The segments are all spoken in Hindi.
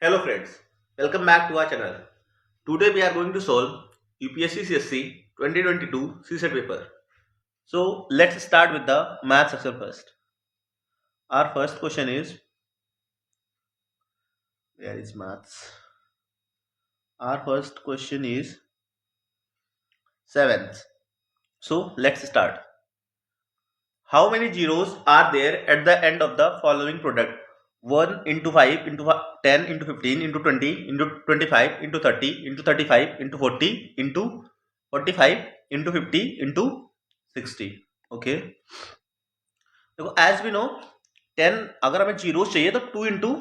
Hello friends, welcome back to our channel. Today we are going to solve UPSC CSC 2022 CSET paper. So let's start with the math section first. Our first question is, where is maths? Our first question is 7th. So let's start. How many zeros are there at the end of the following product? 1 into 5 into 10 into 15 into 20 into 25 into 30 into 35 into 40 into 45 into 50 into 60. Okay देखो एज वी नो 10 अगर हमें जीरोस चाहिए तो 2 इंटू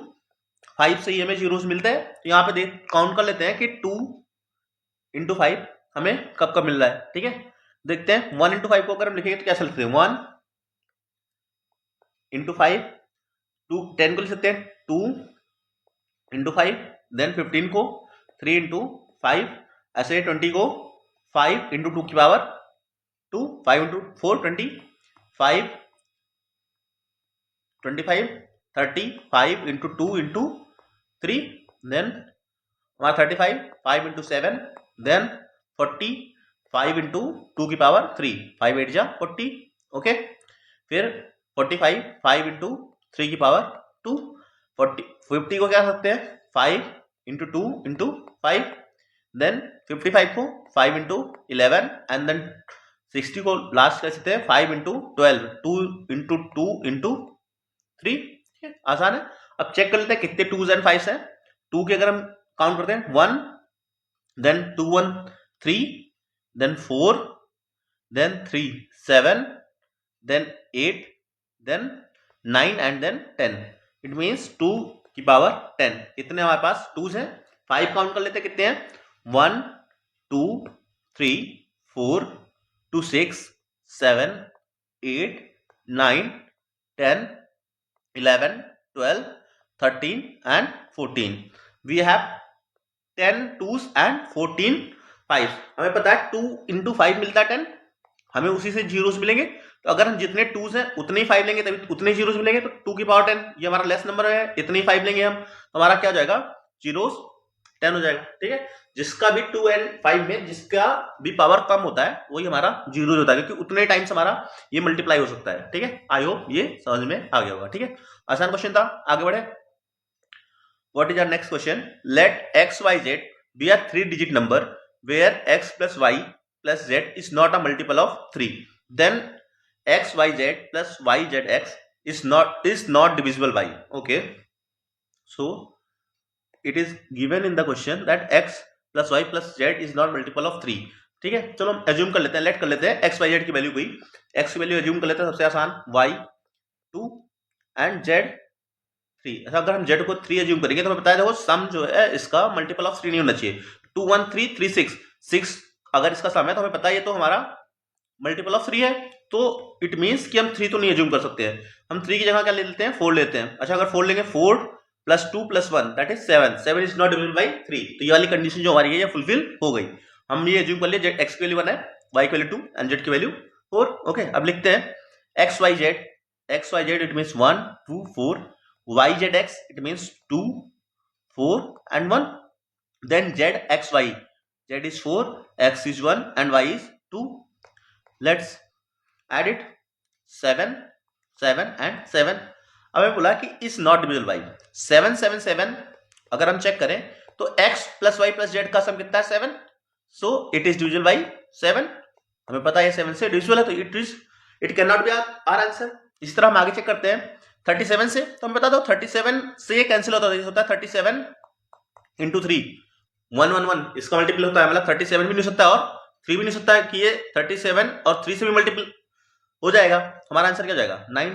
5 से ही हमें जीरोस मिलते हैं। तो यहाँ पे देख काउंट कर लेते हैं कि 2 इंटू 5 हमें कब कब मिल रहा है। ठीक है, देखते हैं 1 इंटू 5 को अगर हम लिखेंगे तो कैसे लिखते हैं 1 इंटू 5 2 10 को लिख सकते हैं 2 इंटू 5 देन 15 को 3 इंटू 5 ऐसे 20 को 5 इंटू 2 की power 2 5 into 4 20 5 25 30 5 into 2 into 3 then हमारा 35 5 इंटू 7 देन 40 5 इंटू 2 की पावर 3 5 8 जा 40 ओके। फिर 45 5 इंटू 3 की पावर 2 40 50 को क्या सकते हैं 5 इंटू 2 इंटू 5 देन 55 को 5 इंटू 11 एंड देन 60 को लास्ट कर सकते हैं 5 इंटू 12 2 इंटू 2 इंटू 3। आसान है। अब चेक कर लेते हैं कितने 2s एंड 5s हैं। 2 के अगर हम काउंट करते हैं 1 then 2 1 3 then 4 then 3 7 then 8 then 9 and then 10 it means 2 की पावर 10 इतने हमारे पास 2s हैं। 5 काउंट कर लेते हैं कितने हैं 1 2 3 4 2 6 7 8 9 10 11 12 13 and 14 we have 10 2s and 14 5s। हमें पता है 2 इंटू 5 मिलता है 10 हमें उसी से जीरोस मिलेंगे। तो अगर हम जितने 2s हैं उतने ही 5 लेंगे तभी उतने जीरोस मिलेंगे। तो 2 की पावर 10 ये हमारा लेस नंबर है इतने ही 5 लेंगे हम तो हमारा क्या हो जाएगा जीरोस 10 हो जाएगा। ठीक है, जिसका भी 2 एंड 5 में जिसका भी पावर कम होता है वही हमारा जीरो होता है क्योंकि उतने टाइम्स हमारा ये मल्टीप्लाई हो सकता है। ठीक है, आई होप ये समझ में आ गया होगा। ठीक है, आसान क्वेश्चन था। आगे बढ़े। What is our next question. Let X Y Z be a 3 digit number where X plus Y plus Z is not a multiple of 3 then X Y Z plus Y Z X is not divisible by okay so it is given in the question that x plus y plus z is not multiple of 3। ठीक है, चलो हम एज्यूम कर लेते हैं, लेट कर लेते हैं एक्स वाई जेड की वैल्यू कोई एक्स की वैल्यू एज्यूम कर लेते हैं सबसे आसान y 2 एंड z 3। अच्छा अगर हम z को 3 एज्यूम करेंगे तो हमें बताया देखो सम जो है इसका मल्टीपल ऑफ 3 नहीं होना चाहिए। 2 1 3 3 6 6 अगर इसका सम है तो हमें पता है ये तो हमारा मल्टीपल ऑफ 3 है तो इट मीन्स कि हम 3 तो नहीं एज्यूम कर सकते हैं। हम 3 की जगह क्या ले लेते हैं 4 लेते हैं। अच्छा अगर 4 लेंगे 4 plus 2 plus 1 that is 7 7 is not divisible by 3 तो ये वाली कंडीशन जो हमारी है ये फुलफिल हो गई। हम ये एज्यूम कर लिए जेड एक्स की वैल्यू 1 है y की वैल्यू 2 एंड जेड की वैल्यू 4। ओके, अब लिखते हैं X Y Z it means 1 2 4 y Z X it means 2 4 and 1 then Z X Y Z is 4 x is 1 and y is 2। Let's add it 7 7 and 7। अब हमें बोला कि इज नॉट डिविजिबल बाय 7 7 7 अगर हम चेक करें तो x plus Y plus Z का सम कितना है 7 so it is divisible by 7। हमें पता है 7 से डिविजिबल है तो it can not be our answer. इसी तरह हम आगे चेक करते हैं 37 से तो हमें बता दो 37 से ये कैंसिल होता है 37 इंटू 3 1 1 1 इसका मल्टीपल होता है मतलब 37 भी नहीं हो सकता और 3 भी नहीं हो सकता है कि ये 37 और 3 से भी मल्टीपल हो जाएगा। हमारा आंसर क्या जाएगा 9।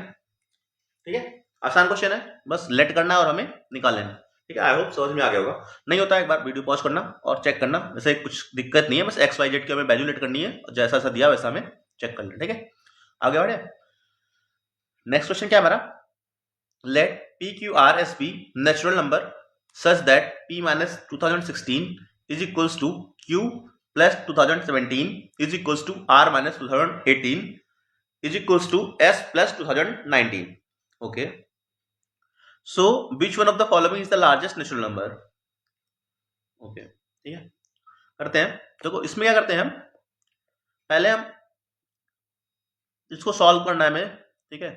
ठीक है, आसान क्वेश्चन है, बस लेट करना है और हमें निकाल लेना। ठीक है, आई होप समझ में आ गया होगा। नहीं होता है एक बार वीडियो पॉज करना और चेक करना, वैसे कुछ दिक्कत नहीं है, बस एक्स वाई जेड की हमें वैल्यू लेट करनी है और जैसा सा दिया वैसा हमें चेक कर लेना। ठीक है, आगे बढ़े। नेक्स्ट क्वेश्चन क्या हमारा let P Q R S be natural number such that p minus 2016 is equals to q plus 2017 is equals to r minus 2018 is equals to s plus 2019। okay, so which one of the following is the largest natural number. Okay ठीक है, करते हैं। देखो इसमें क्या करते हैं हम, पहले हम इसको सॉल्व करना है हमें, ठीक है।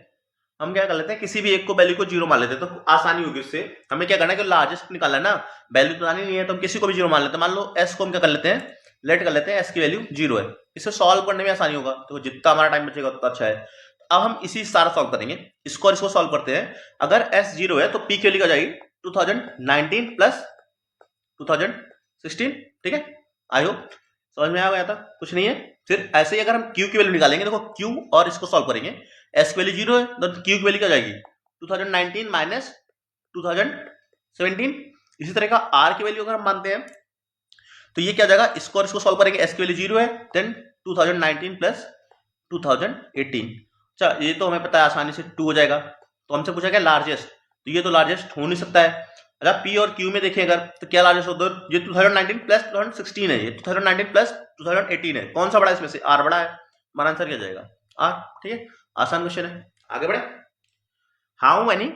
हम क्या कर लेते हैं, किसी भी एक को वैल्यू को जीरो मान लेते हैं, तो आसानी होगी उससे। हमें क्या करना है कि लार्जेस्ट निकालना है ना, वैल्यू तो आनी नहीं है, तो हम किसी को भी जीरो मान लेते हैं। मान लो एस को हम क्या कर लेते हैं, लेट कर लेते हैं एस की वैल्यू जीरो है। इसे सॉल्व करने में आसानी होगा, तो जितना हमारा टाइम बचेगा उतना अच्छा है। अब हम इसी सारा सॉल्व करेंगे, इसको और इसको सॉल्व करते हैं। अगर एस जीरो है तो पी की वैल्यू क्या जाएगी, 2019 प्लस 2016, ठीक है। आई होप समझ में आ गया था, कुछ नहीं है। फिर ऐसे ही अगर हम क्यू की वैल्यू निकालेंगे, देखो क्यू और इसको सॉल्व करेंगे, एस की वैल्यू जीरो है तो क्यू की वैल्यू क्या जाएगी, 2019 माइनस 2017। इसी तरह का आर की वैल्यू अगर हम मानते हैं तो ये क्या जाएगा, इसको और इसको सॉल्व करेंगे, एस की वैल्यू जीरो है, देन 2019 प्लस 2018। अच्छा ये तो हमें पता है आसानी से 2 हो जाएगा। तो हमसे पूछा क्या लार्जेस्ट, तो ये तो लार्जेस्ट हो नहीं सकता है। अच्छा पी और क्यू में देखें अगर, तो क्या लार्जेस्ट होता है, ये 2019 प्लस 2016 है, ये 2019 प्लस 2018 है, कौन सा बड़ा है इसमें से, आर बड़ा है, हमारा आंसर क्या जाएगा आर, ठीक है। आसान क्वेश्चन है, आगे बढ़े। How many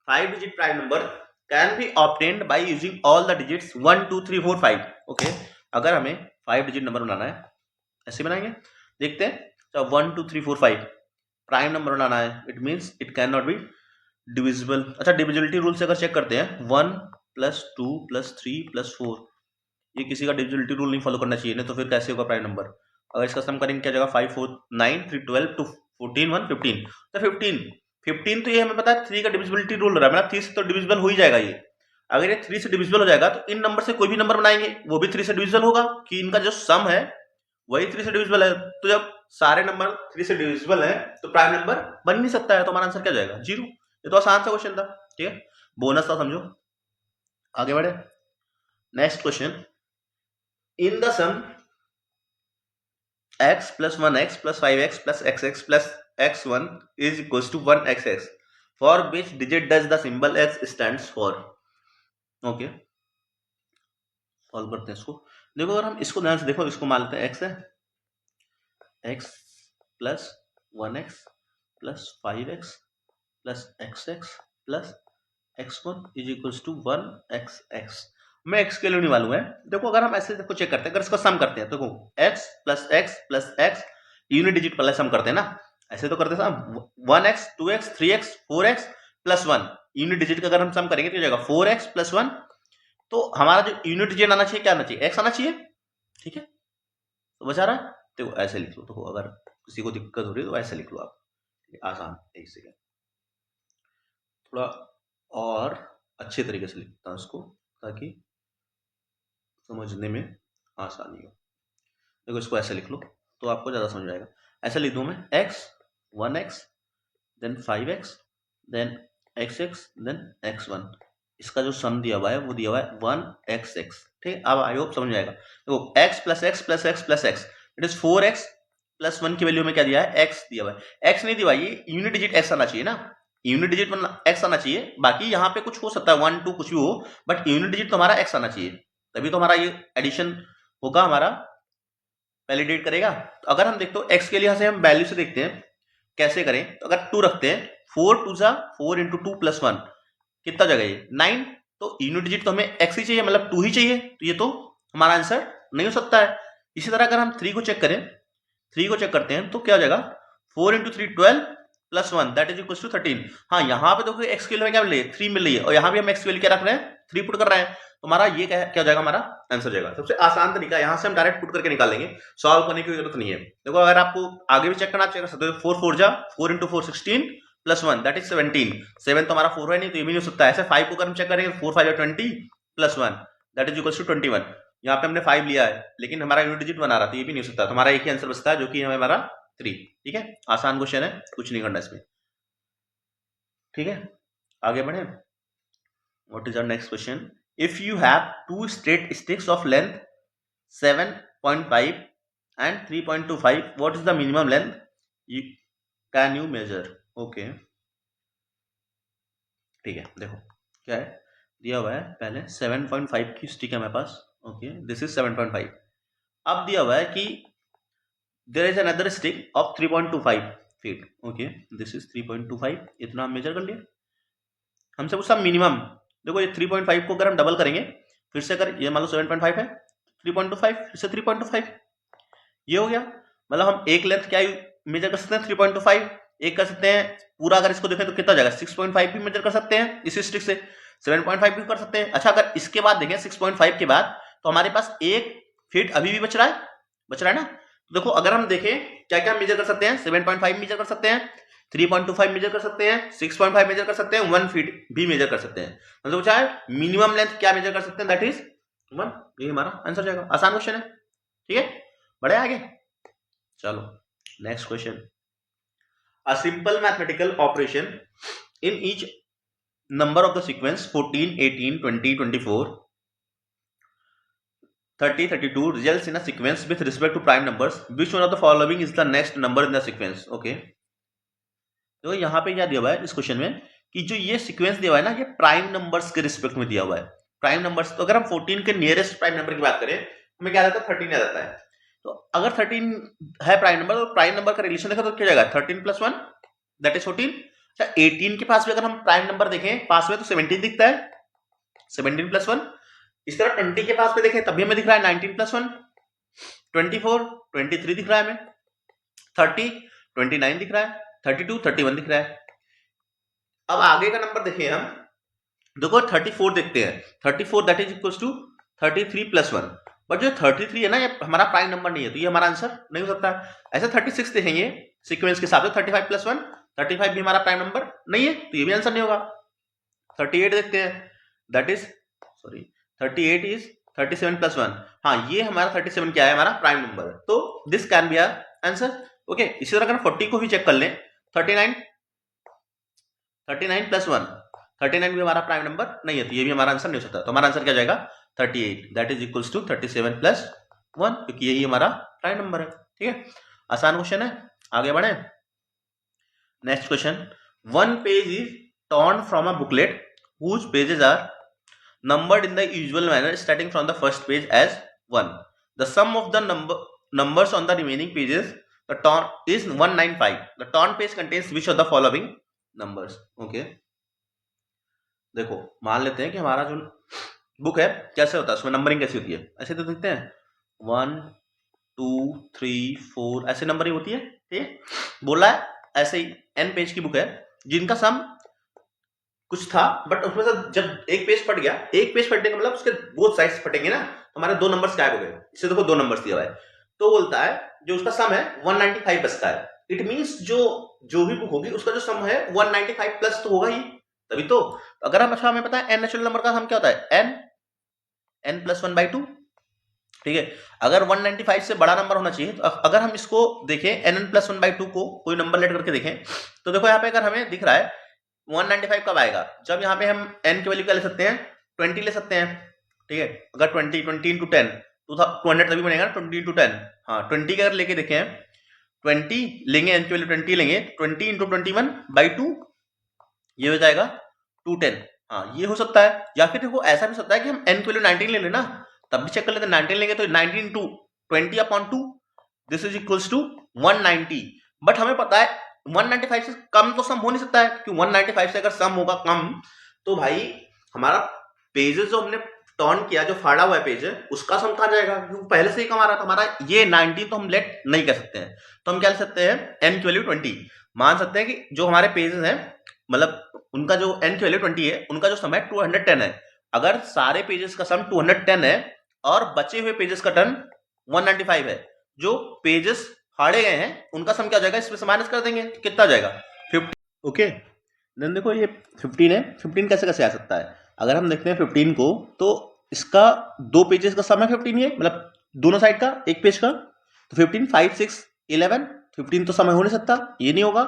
5 digit prime number can be obtained by using all the digits 1 2 3 4 5। Okay, अगर हमें 5 डिजिट नंबर बनाना है, ऐसे बनाएंगे, देखते हैं। तो 1 2 3 4 5 प्राइम नंबर बनाना है, it means it can not be divisible. अच्छा डिविजिबिलिटी रूल से अगर चेक करते हैं, 1 प्लस 2 प्लस 3 प्लस 4, ये किसी का डिविजिबिलिटी रूल नहीं फॉलो करना चाहिए, नहीं तो फिर कैसे होगा प्राइम नंबर। अगर इसका सम करेंगे क्या जगह 5 4 9 3 12 2 14 1 15, तो 15 तो ये हमें पता है 3 का डिविजिबिलिटी रूल रहा है, मतलब 3 से तो डिविजिबल हो ही जाएगा ये। अगर ये 3 से डिविजिबल हो जाएगा तो इन नंबर से कोई भी नंबर बनाएंगे वो भी 3 से डिविजिबल होगा, कि इनका जो सम है वही 3 से डिविजिबल है। तो जब सारे नंबर 3 से डिविजिबल है तो प्राइम नंबर बन नहीं सकता है, तो हमारा आंसर क्या जाएगा, जीरो। ये तो आसान सा क्वेश्चन था, ठीक है, बोनस था समझो। आगे बढ़े, next question. In the sum x plus 1x plus 5x plus xx plus x1 is equals to 1xx, for which digit does the symbol x stands for। Okay solve करते हैं इसको। देखो अगर हम इसको ध्यान से देखो, इसको मान लेते हैं x है, x plus 1x plus 5x plus xx plus x1 is equals to 1xx। मैं x के लिए नहीं मालूम है। देखो अगर हम ऐसे देखो चेक करते हैं, अगर इसका सम करते हैं, देखो x plus x unit digit पहले सम करते हैं ना, ऐसे तो करते हैं 1x 2x 3x 4x plus 1 unit digit का अगर हम सम करेंगे तो जाएगा 4x प्लस 1। तो हमारा जो यूनिट डिजिट आना चाहिए क्या आना चाहिए, x आना चाहिए, ठीक है। तो बचा रहा है, देखो ऐसे लिख लो, तो अगर किसी को दिक्कत हो रही है तो ऐसे लिख लो आप, आसान एक सेकेंड, थोड़ा और अच्छे तरीके से लिखता हूँ इसको ताकि समझने में आसानी हो। देखो इसको ऐसे लिख लो तो आपको ज़्यादा समझ आएगा। ऐसे लिख दूँ मैं, x 1x then 5x then xx then x1, इसका जो सम दिया हुआ है वो दिया हुआ है 1xx, ठीक। अब आई होप समझ आएगा। देखो x plus x plus x plus x it is 4x plus 1 की वैल्यू में क्या दिया है, x दिया हुआ है। x नहीं दिया, ये यूनिट डिजिट x आना चाहिए ना, यूनिट डिजिट x आना चाहिए। बाकी यहाँ पे कुछ हो सकता है 1 2 कुछ भी हो, बट यूनिट डिजिट तो हमारा x आना चाहिए, तभी तो हमारा ये एडिशन होगा, हमारा वैलिडेट करेगा। तो अगर हम देखते हो x के लिए यहाँ से हम वैल्यू से देखते हैं कैसे करें, तो अगर 2 रखते हैं, 4 2 जा 4 इंटू 2 प्लस 1 कितना जगह ये 9, तो यूनिट डिजिट तो हमें x ही चाहिए, मतलब 2 ही चाहिए, तो ये तो हमारा आंसर नहीं हो सकता है। इसी तरह अगर हम 3 को चेक करें, 3 को चेक करते हैं तो क्या हो जाएगा, 4 into 3 12 plus 1 that is equal to 13। हाँ यहाँ पे देखो x की वैल्यू क्या मिल रही है, 3 मिल रही है, और यहाँ भी हम x की वैल्यू क्या रख रहे हैं, 3 पुट कर रहे हैं, तो हमारा ये क्या हो जाएगा, हमारा आंसर जाएगा। सबसे आसान तरीका यहाँ से हम डायरेक्ट पुट करके निकालेंगे, सॉल्व करने की जरूरत नहीं है। देखो अगर आपको आगे भी चेक करना, चेक कर सकते हो, 4 4 जा 4 इंटू 4 16 प्लस 1 दैट इज 17, 7 तो हमारा 4 है नहीं, तो ये भी नहीं हो सकता। ऐसे 5 को अगर हम चेक करेंगे, 4 5 20 plus 1 that is equal to 21, यहाँ पे हमने 5 लिया है लेकिन हमारा यूनिट डिजिट बना रहा था, ये भी नहीं हो सकता, तो हमारा एक ही आंसर बचता है जो कि हमारा 3, ठीक है। आसान क्वेश्चन है, कुछ नहीं करना इसमें, ठीक है। आगे बढ़े, what is our next question. If you have 2 straight sticks of length 7.5 and 3.25, what is the minimum length you can you measure। Okay ठीक है, देखो क्या है दिया हुआ है, पहले 7.5 की स्टिक है मेरे पास, ओके दिस इज 7.5। अब दिया हुआ है कि there is another stick of 3.25 feet, okay this is 3.25, इतना हम मेजर कर लिए। हमसे पूछा मिनिमम। देखो ये 3.5 को अगर हम डबल करेंगे, फिर से अगर ये मान लो 7.5 है, 3.25 फिर से 3.25, ये हो गया। मतलब हम एक लेंथ क्या मेजर कर सकते हैं 3.25, एक कर सकते हैं पूरा। अगर इसको देखें तो कितना जाएगा 6.5 भी मेजर कर सकते हैं इसी स्टिक से, 7.5 भी कर सकते हैं। अच्छा अगर इसके बाद देखें 6.5 के बाद, तो हमारे पास 1 फीट अभी भी बच रहा है ना। तो देखो अगर हम देखें क्या क्या मेजर कर सकते हैं, 7.5 मेजर कर सकते हैं, 3.25 मेजर कर सकते हैं, 6.5 मेजर कर सकते हैं, 1 फीट भी मेजर कर सकते हैं। मतलब पूछा है मिनिमम लेंथ क्या मेजर कर सकते हैं, दैट इज 1। ये हमारा आंसर जाएगा। आसान क्वेश्चन है, ठीक है, बढ़े आगे। चलो next question. A simple mathematical operation in each number of the sequence 14, 18, 20, 24, 30, 32 results in a sequence with respect to prime numbers. Which one of the following is the next number in the sequence? Okay. तो यहाँ पे क्या दिया हुआ है इस क्वेश्चन में कि जो ये सीक्वेंस दिया हुआ है ना, ये प्राइम नंबर्स के रिस्पेक्ट में दिया हुआ है। प्राइम नंबर्स, तो अगर हम 14 के नियरेस्ट प्राइम नंबर की बात करें, हमें क्या आता है 13 याद आता है। तो अगर 13 है प्राइम नंबर, तो प्राइम नंबर का रिलेशन देखा तो क्या जाएगा 13 + 1 दैट इज 14। अच्छा 18 के पास भी अगर हम प्राइम नंबर देखें पास में, तो 17 दिखता है, 17 + 1। इस तरह 20 के पास में देखें तब भी हमें दिख रहा है 19 + 1, 24, 23 दिख रहा है हमें, 30, 29 दिख रहा है, 32, 31 दिख रहा है। अब आगे का नंबर देखें हम, देखो 34 देखते हैं, 34 that is equals to 33 + 1। But जो 33 है ना, ये हमारा प्राइम नंबर नहीं है, तो ये हमारा आंसर नहीं हो सकता। ऐसे 36 देखेंगे सीक्वेंस के साथ, 35 + 1, 35 भी हमारा प्राइम नंबर नहीं है, तो ये भी आंसर नहीं होगा। 38 देखते हैं, दैट इज 38 इज 37 + 1। हाँ ये हमारा 37 क्या है, हमारा प्राइम नंबर है, तो this can be answer. Okay, इसी तरह अगर 40 को भी चेक कर लें, 39 + 1, 39 भी हमारा प्राइम नंबर नहीं है, तो ये भी हमारा आंसर नहीं हो सकता। तो हमारा आंसर क्या जाएगा 38 दैट इज इक्वल्स टू 37 + 1, क्योंकि यही हमारा प्राइम नंबर है। ठीक है, आसान क्वेश्चन है, आगे बढ़े। Next question, one page is torn from a booklet whose pages are numbered in the usual manner starting from the first page as 1. The sum of the numbers on the remaining pages the torn is 195. The torn page contains which of the following numbers? Okay, देखो मान लेते हैं कि हमारा जो बुक है कैसे होता है, उसमें नंबरिंग कैसी होती है, ऐसे तो देखते हैं 1 2 3 4 ऐसे नंबरिंग होती है। ठीक है, बोला है ऐसे ही n पेज की बुक है जिनका सम कुछ था, बट उसमें से जब एक पेज फट गया, एक पेज फटने का मतलब उसके बोथ साइड्स फटेंगे ना, तो हमारे 2 नंबर्स गायब हो गए। इससे देखो 2 नंबर्स दिया हुआ है, तो बोलता है जो उसका सम है 195 बचता है। इट मींस जो भी बुक होगी उसका जो सम है 195 प्लस तो होगा ही, तभी तो। अगर हम अच्छा हमें पता है n नेचुरल नंबर का सम क्या होता है n + 1/2। ठीक है, अगर 195 से बड़ा नंबर होना चाहिए, तो अगर हम इसको देखें n + 1/2 को कोई नंबर लेट करके देखें, तो देखो यहाँ पे अगर हमें दिख रहा है 195 कब आएगा, जब यहाँ पे हम n की वैल्यू क्या ले सकते हैं 20 ले सकते हैं। ठीक है, अगर 20 × 10 200 तभी बनेगा 20 × 10। हाँ 20 के अगर लेके देखें 20 लेंगे, n की वैल्यू 20 लेंगे, 20 × 21/2 ये हो जाएगा 210। हाँ ये हो सकता है, या फिर देखो ऐसा भी हो सकता है कि हम n की वैल्यू 19 ले लेना, तब भी चेक कर लेते हैं। 19 लेंगे तो 19 × 20/2 this is equals to 190। But हमें पता है 195 से कम तो सम हो नहीं सकता है, क्योंकि 195 से अगर सम होगा कम, तो भाई हमारा पेजेस जो हमने टर्न किया, जो फाड़ा हुआ है पेज है, उसका सम कहाँ जाएगा, क्योंकि पहले से ही कम आ रहा था हमारा। ये 19 तो हम लेट नहीं कर सकते हैं, तो हम क्या ले सकते हैं n की वैल्यू 20 मान सकते हैं कि जो हमारे पेजेस हैं, मतलब उनका जो n की वैल्यू 20 है, उनका जो सम है 210 है। अगर सारे पेजेस का सम 210 है और बचे हुए पेजेस का टर्न 195 है, जो पेजेस फाड़े गए हैं उनका सम क्या हो जाएगा, इसमें से माइनस कर देंगे, कितना आ जाएगा 50। ओके, देन देखो ये 15 है, 15 कैसे कैसे आ सकता है। अगर हम देखते हैं 15 को, तो इसका 2 पेजेस का सम है 15, ये मतलब दोनों साइड का एक पेज का, तो 15 5 6 11 15 तो समय हो नहीं सकता, ये नहीं होगा।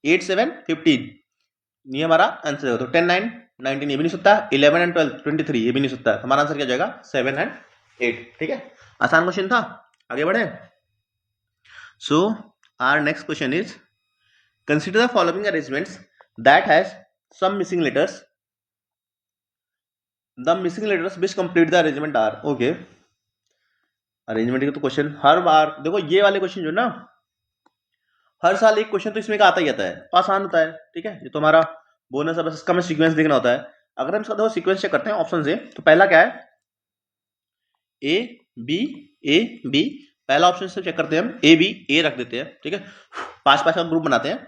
8 7 15 ये हमारा आंसर है। तो 10 9 19 ये भी नहीं सकता, 11 and 12 23 ये भी नहीं सकता, हमारा आंसर क्या जाएगा 7 and 8। ठीक है, आसान क्वेश्चन था, आगे बढ़े। So our next question is, consider the following arrangements that has some missing letters. The missing letters which complete the arrangement are okay. Arrangement का तो क्वेश्चन हर बार देखो, ये वाले क्वेश्चन जो ना हर साल एक क्वेश्चन तो इसमें का आता ही आता है, आसान होता है। ठीक है, ये तो हमारा बोनस अब इसका हमें सीक्वेंस देखना होता है। अगर हम इसका देखो सीक्वेंस चेक करते हैं ऑप्शन से, तो पहला क्या है, ए बी ए बी, पहला ऑप्शन से चेक करते हैं हम, ए बी, ए रख देते हैं, ठीक है, 5 का ग्रुप बनाते हैं,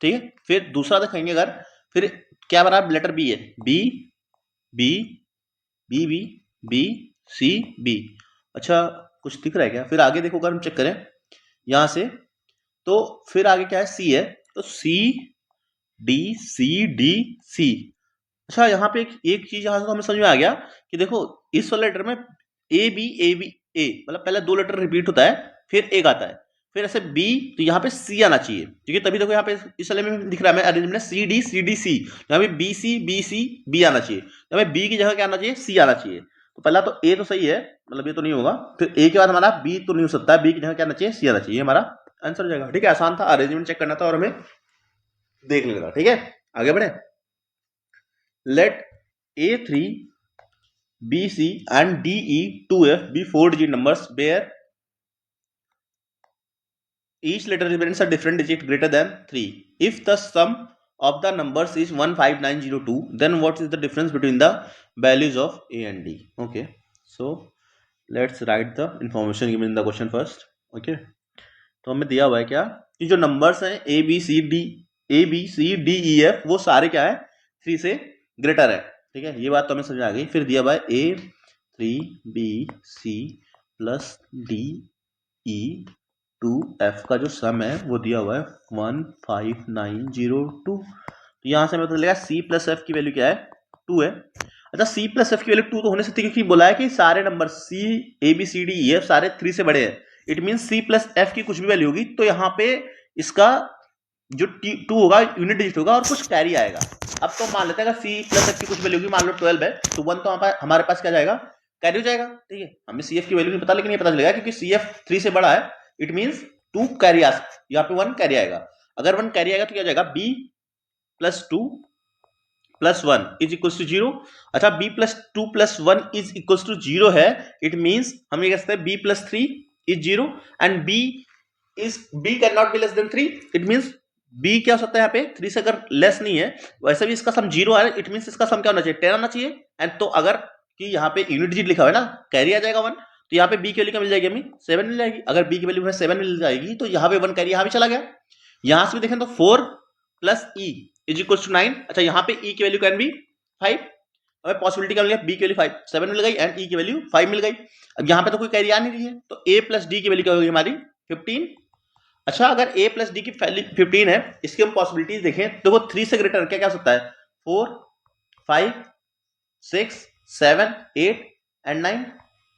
ठीक है। फिर दूसरा देखेंगे अगर, फिर क्या बना, लेटर बी है, B B B B B C B, अच्छा कुछ दिख रहा है क्या? फिर आगे देखो अगर हम चेक करें यहां से, तो फिर आगे क्या है, सी है, तो C D C D C. अच्छा यहाँ पे एक चीज यहाँ से हमें समझ में आ गया कि देखो इस वाले लेटर में ए बी ए, मतलब पहले 2 लेटर रिपीट होता है, फिर एक आता है, फिर ऐसे बी, तो यहाँ पे सी आना चाहिए, ठीक है, तभी देखो यहाँ पे इस वाले में दिख रहा है अरेंजमेंट सी डी सी, यहाँ पे बी सी बी आना चाहिए, यहाँ पे बी की जगह क्या आना चाहिए, सी आना चाहिए। तो पहला तो ए तो सही है, मतलब ये तो नहीं होगा, फिर ए के बाद हमारा बी तो नहीं हो सकता, बी की जगह क्या आना चाहिए, सी आना चाहिए, हमारा आंसर हो जाएगा, ठीक है। आसान था, अरेंजमेंट चेक करना था और हमें देख लेना, ठीक है। आगे बढ़े, late A3, BC and DE 2F be 4-digit numbers where each letter represents a different digit greater than 3. If the sum of the numbers is 15902, then what is the difference between the values of A and D? Okay, so let's write the information given in the question first. Okay, तो हमें दिया हुआ है क्या कि जो नंबर्स हैं A B C D E F वो सारे क्या है 3 से ग्रेटर है, ठीक है, ये बात तो हमें समझ आ गई। फिर दिया हुआ है A3BC प्लस DE2F का जो सम है वो दिया हुआ है 15902। तो यहां से हमें पता चलेगा C प्लस F की वैल्यू क्या है, 2 है। अच्छा C प्लस F की वैल्यू 2 तो होने सकती है क्योंकि बोला है कि सारे number C A B C D E F सारे 3 से बड़े हैं, it mean C plus F की कुछ भी वैल्यू होगी तो यहाँ पे इसका जो 2 होगा यूनिट डिजिट होगा और कुछ कैरी आएगा। अब तो मान लेते हैं अगर C प्लस F की कुछ वैल्यू होगी, मान लो 12 है, तो 1 तो हमारे पास क्या जाएगा, कैरी हो जाएगा, ठीक है। हमें CF की वैल्यू नहीं पता, लेकिन ये पता चलेगा क्योंकि CF 3 से बड़ा है, इट मीन्स 2 कैरी आ, यहाँ पे 1 कैरी आएगा। अगर 1 कैरी आएगा तो क्या जाएगा, B plus 2 plus 1 is equals to 0। अच्छा B plus 2 plus 1 is equals to 0 है, इट मीन्स हम ये कह सकते हैं B plus 3 is 0 and B can not be less than 3, it means B क्या हो सकता है यहाँ पे 3 से अगर लेस नहीं है, वैसे भी इसका सम 0 है, इट मीन्स इसका सम क्या होना चाहिए, 10 आना चाहिए। एंड तो अगर कि यहाँ पे यूनिट डिजिट लिखा हुआ है ना, कैरी आ जाएगा 1, तो यहाँ पे B की वैल्यू क्या मिल जाएगी, हमें 7 मिल जाएगी। अगर B की वैल्यू हमें 7 मिल जाएगी तो यहाँ पे 1 कैरी यहाँ भी चला गया। यहाँ से भी देखें तो 4 plus E is equal to 9। अच्छा यहाँ पे E की वैल्यू कैन बी 5, हमें पॉसिबिलिटी क्या मिल गई, B की वैल्यू 5 7 मिल गई एंड E की वैल्यू 5 मिल गई। अब यहाँ पे तो कोई कैरी आ नहीं रही है, तो A प्लस D की वैल्यू क्या होगी हमारी 15। अच्छा अगर A प्लस डी की वैल्यू 15 है, इसकी हम पॉसिबिलिटीज देखें तो वो 3 से ग्रेटर क्या क्या हो सकता है, 4 5 6 7 8 एंड 9।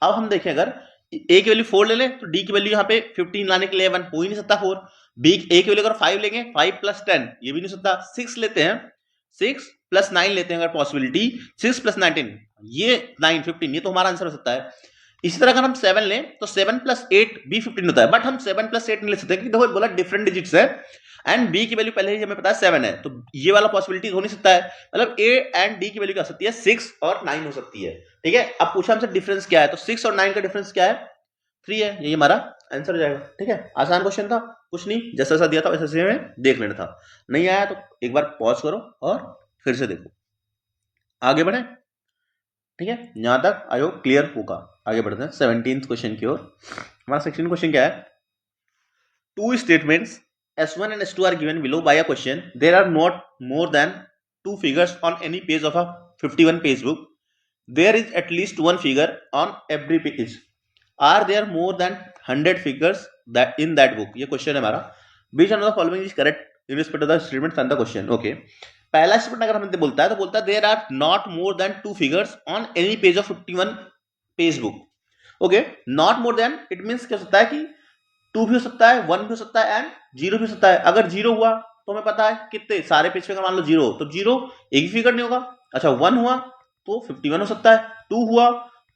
अब हम देखें अगर A की वैल्यू 4 ले लें तो D की वैल्यू यहाँ पे 15 लाने के लिए 1 हो ही नहीं सकता 4। B A की वैल्यू अगर 5 लेंगे 5 प्लस 10 ये भी नहीं सकता। 6 लेते हैं, 6 प्लस 9 लेते हैं अगर पॉसिबिलिटी, 6 प्लस 19 ये 9 15, ये तो हमारा आंसर हो सकता है। इसी तरह अगर हम 7 लें तो 7 प्लस 8 भी 15 होता है, बट हम 7 प्लस 8 नहीं ले सकते क्योंकि देखो बोला डिफरेंट डिजिट्स है एंड B की वैल्यू पहले ही हमें पता है 7 है, तो ये वाला पॉसिबिलिटी हो नहीं सकता है। मतलब A एंड D की वैल्यू क्या हो सकती है, 6 और 9 हो सकती है, ठीक है। अब पूछा हमसे डिफरेंस क्या है, तो 6 और 9 का डिफरेंस क्या है, 3 है, ये हमारा आंसर हो जाएगा, ठीक है। आसान क्वेश्चन था, कुछ नहीं, जैसा जैसा दिया था वैसे हमें देख लेना था। नहीं आया तो एक बार पॉज करो और फिर से देखो, आगे बढ़े, ठीक है। यहां तक आई होप क्लियर होगा। आगे बढ़ते हैं 17th क्वेश्चन की ओर। हमारा 16th क्वेश्चन क्या है, 2 statements S1 and S2 are given below by a question. There are not more than 2 figures on any page of a 51 page book. There is at least 1 figure on every page. Are there more than 100 figures that in that book? ये क्वेश्चन है हमारा। Which one of the following is correct in respect to the statements and the question? Okay. पहला स्टेटमेंट अगर हमें बोलता है तो बोलता है there are not more than 2 figures on any page of 51 page book. Okay, not more than it means क्या हो सकता है कि 2 भी हो सकता है, 1 भी हो सकता है एंड 0 भी हो सकता है। अगर 0 हुआ तो हमें पता है कितने सारे पेज पे अगर मान लो 0 तो 0 एक ही फिगर नहीं होगा। अच्छा 1 हुआ तो 51 हो सकता है, 2 हुआ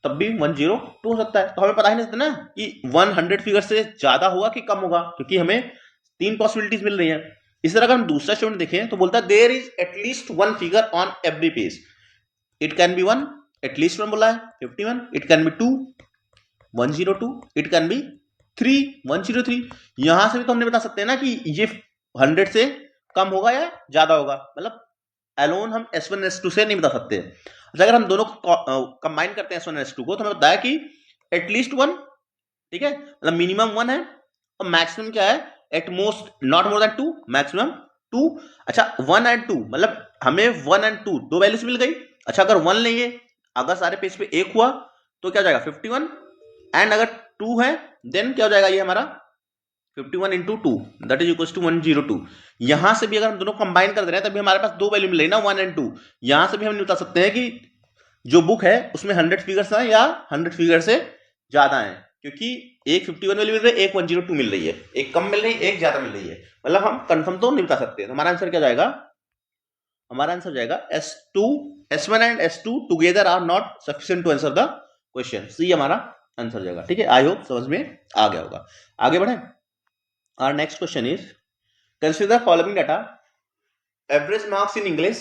तब भी 102 हो सकता है। तो हमें पता ही नहीं सकता ना कि 100 फिगर से ज्यादा होगा कि कम होगा, क्योंकि हमें 3 पॉसिबिलिटीज मिल रही हैं। इस तरह अगर हम दूसरा स्टेटमेंट देखें तो बोलता है there is at least 1 figure on every page. It can be 1, at least 1 बोला है 51, it can be 2 102, it can be 3 103। यहां से भी तो हमने बता सकते हैं ना कि ये 100 से कम होगा या ज्यादा होगा, मतलब एलोन हम S1 S2 से नहीं बता सकते। अच्छा अगर हम दोनों को कंबाइन करते हैं S1 S2 को, तो हमें बताया कि एटलीस्ट 1, ठीक है, मतलब मिनिमम 1 है और मैक्सिमम क्या है, at most not more than 2, maximum 2। अच्छा 1 एंड 2 मतलब हमें 1 एंड 2 दो वैल्यूज मिल गई। अच्छा अगर 1 लेंगे, अगर सारे पेज पे 1 हुआ तो क्या हो जाएगा 51, एंड अगर 2 है देन क्या हो जाएगा ये हमारा 51 into 2 that is equal to 102। यहां से भी अगर हम दोनों कंबाइन कर दे रहे हैं तभी हमारे पास दो वैल्यू मिल रही ना 1 एंड 2। यहां से भी हम बता सकते हैं कि जो बुक है उसमें 100 फिगर्स हैं या 100 फिगर से ज्यादा हैं, क्योंकि एक 51 वैल्यू मिल रही है, एक 102 मिल रही है, एक कम मिल रही है, एक ज्यादा मिल रही है, मतलब हम कंफर्म तो नहीं बता सकते। तो हमारा आंसर क्या जाएगा, हमारा आंसर जाएगा S1 and S2 together are not sufficient to answer the question. C हमारा आंसर जाएगा। ठीक है, आई होप समझ में आ गया होगा। आगे बढ़े। Our next question is, consider the following data. Average marks in English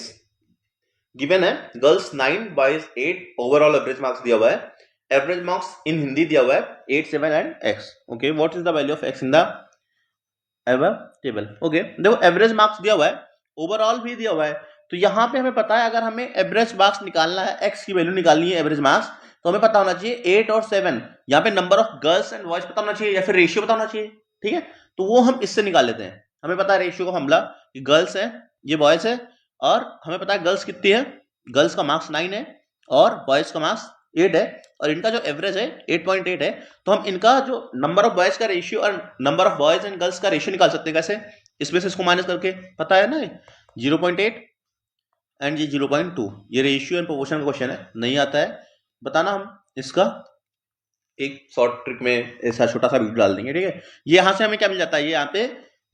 given है, girls 9 boys 8, overall average marks दिया हुआ है। एवरेज मार्क्स इन हिंदी दिया हुआ है 8, 7 and x। Okay, what is the value of x in the ever table. Okay, देखो एवरेज मार्क्स दिया हुआ है, ओवरऑल भी दिया हुआ है, तो यहाँ पे हमें पता है अगर हमें एवरेज मार्क्स निकालना है, x की वैल्यू निकालनी है एवरेज मार्क्स, तो हमें पता होना चाहिए 8 और 7, यहाँ पे number of girls and boys पता होना चाहिए या फिर रेशियो पता होना चाहिए। ठीक है, तो वो हम इससे निकाल लेते हैं। हमें पता है रेशियो का फॉर्मूला कि गर्ल्स है, ये बॉयज है, और हमें पता है गर्ल्स कितनी है, गर्ल्स का मार्क्स 9 है और बॉयज का मार्क्स 8 है, और इनका जो एवरेज है 8.8 है, तो हम इनका जो नंबर ऑफ बॉयज का रेशियो और number of boys and girls का रेशियो निकाल सकते हैं। कैसे, इसमें से इसको माइनस करके, पता है ना 0.8 एंड ये 0.2, ये रेशियो एंड प्रोपोर्शन का क्वेश्चन है, नहीं आता है बताना, हम इसका एक शॉर्ट ट्रिक में ऐसा छोटा सा वीडियो डाल देंगे। ठीक है, ये यहां से हमें क्या मिल जाता है, ये यहाँ पे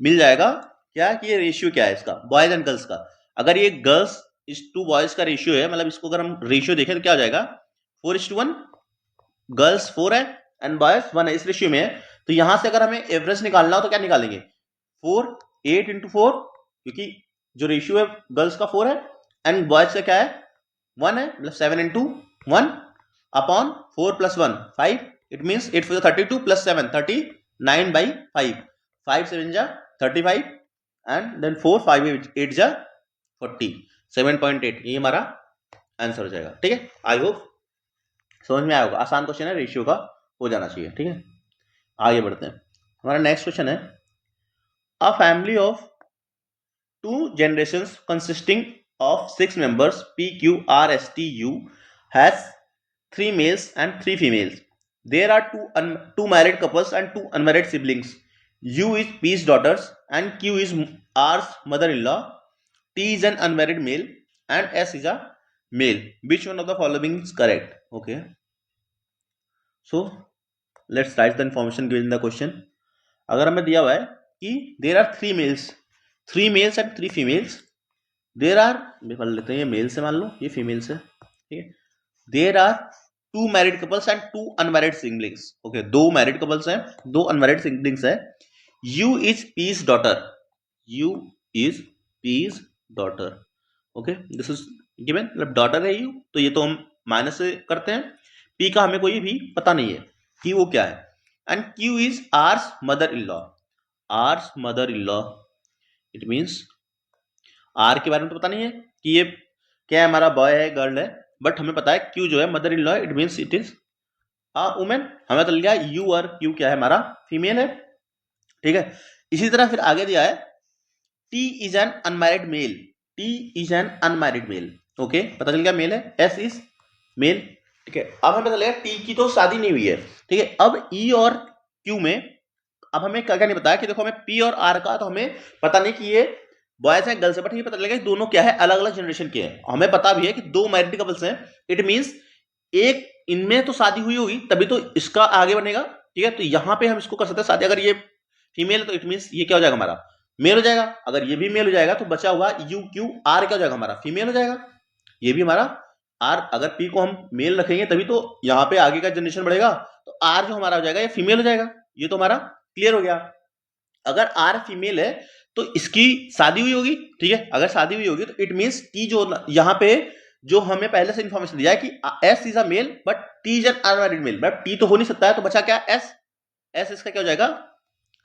मिल जाएगा क्या कि ये रेशियो क्या है इसका, बॉयज एंड गर्ल्स का। अगर ये गर्ल्स इस 2 बॉयज का रेशियो है, मतलब इसको अगर हम रेशियो देखें तो क्या हो जाएगा 4:1, गर्ल्स 4 है एंड बॉयज 1 है, इस रेशियो में है। तो यहां से अगर हमें एवरेज निकालना हो तो क्या निकालेंगे, 8 इंटू 4, क्योंकि जो रेशियो है गर्ल्स का 4 है एंड बॉयज का क्या है 1 है, मतलब 7 into 1 upon 4 plus 1 5, it means 8 4 32 plus 7 39 by 5, 5 7 जा 35 एंड देन 4 5 8 जा 40, 7.8, ये हमारा आंसर हो जाएगा। ठीक है, आई होप समझ में आया होगा। आसान क्वेश्चन है, रेशियो का हो जाना चाहिए। ठीक है, आगे बढ़ते हैं। हमारा नेक्स्ट क्वेश्चन है, a family of 2 generations consisting of 6 members P Q R S T U has 3 males and 3 females. There are two married couples and 2 unmarried siblings. U is P's daughters and Q is R's mother-in-law. T is an unmarried male and S is a male. Which one of the following is correct? Okay. So let's write the information given in the question. अगर हमें दिया हुआ है कि there are 3 males and 3 females. There are, पढ़ लेते हैं, ये मेल से मान लो, ये फीमेल से। ठीक है, there are 2 married couples and 2 unmarried siblings. Okay, 2 married couples हैं, 2 unmarried siblings हैं। U is P's daughter. U is P's daughter. Okay, this is given, मतलब डॉटर है U, तो ये तो हम माइनस से करते हैं। P का हमें कोई भी पता नहीं है कि वो क्या है। And Q is R's mother-in-law. R's mother-in-law, it means R के बारे में तो पता नहीं है कि ये क्या है, हमारा बॉय है गर्ल है, बट हमें पता है Q जो है mother in law, it means it is a women. हमें तो लिया U और Q क्या है, हमारा फीमेल है। ठीक है, इसी तरह फिर आगे दिया है T is an unmarried mail. T is an unmarried mail. Okay, पता चल गया मेल है। S is male. ठीक है, अब हमें पता लगा T की तो शादी नहीं हुई है। ठीक है, अब E और Q में अब हमें क्या क्या नहीं बताया कि देखो हमें P और R का तो हमें पता नहीं कि ये बॉयज हैं गर्ल्स है, बट ये पता लगा कि दोनों क्या है, अलग अलग जनरेशन के हैं। हमें पता भी है कि 2 मैरिड कपल्स हैं, इट मींस एक इनमें तो शादी हुई होगी तभी तो इसका आगे बनेगा। ठीक है, तो यहां पे हम इसको कर सकते हैं शादी। अगर ये फीमेल है तो इट मींस ये क्या हो जाएगा, हमारा मेल हो जाएगा। अगर ये भी मेल हो जाएगा तो बचा हुआ U Q R क्या हो जाएगा, हमारा फीमेल हो जाएगा। ये भी हमारा R, अगर P को हम मेल रखेंगे तभी तो यहाँ पे आगे का जनरेशन बढ़ेगा, तो R जो हमारा हो जाएगा ये फीमेल हो जाएगा। ये तो हमारा क्लियर हो गया। अगर R फीमेल है तो इसकी शादी हुई होगी। ठीक है, अगर शादी हुई होगी तो इट मींस T जो यहाँ पे जो हमें पहले से इंफॉर्मेशन दिया है कि S is a male but T is an unmarried male, but T तो हो नहीं सकता है, तो बचा क्या S। S इसका क्या हो जाएगा,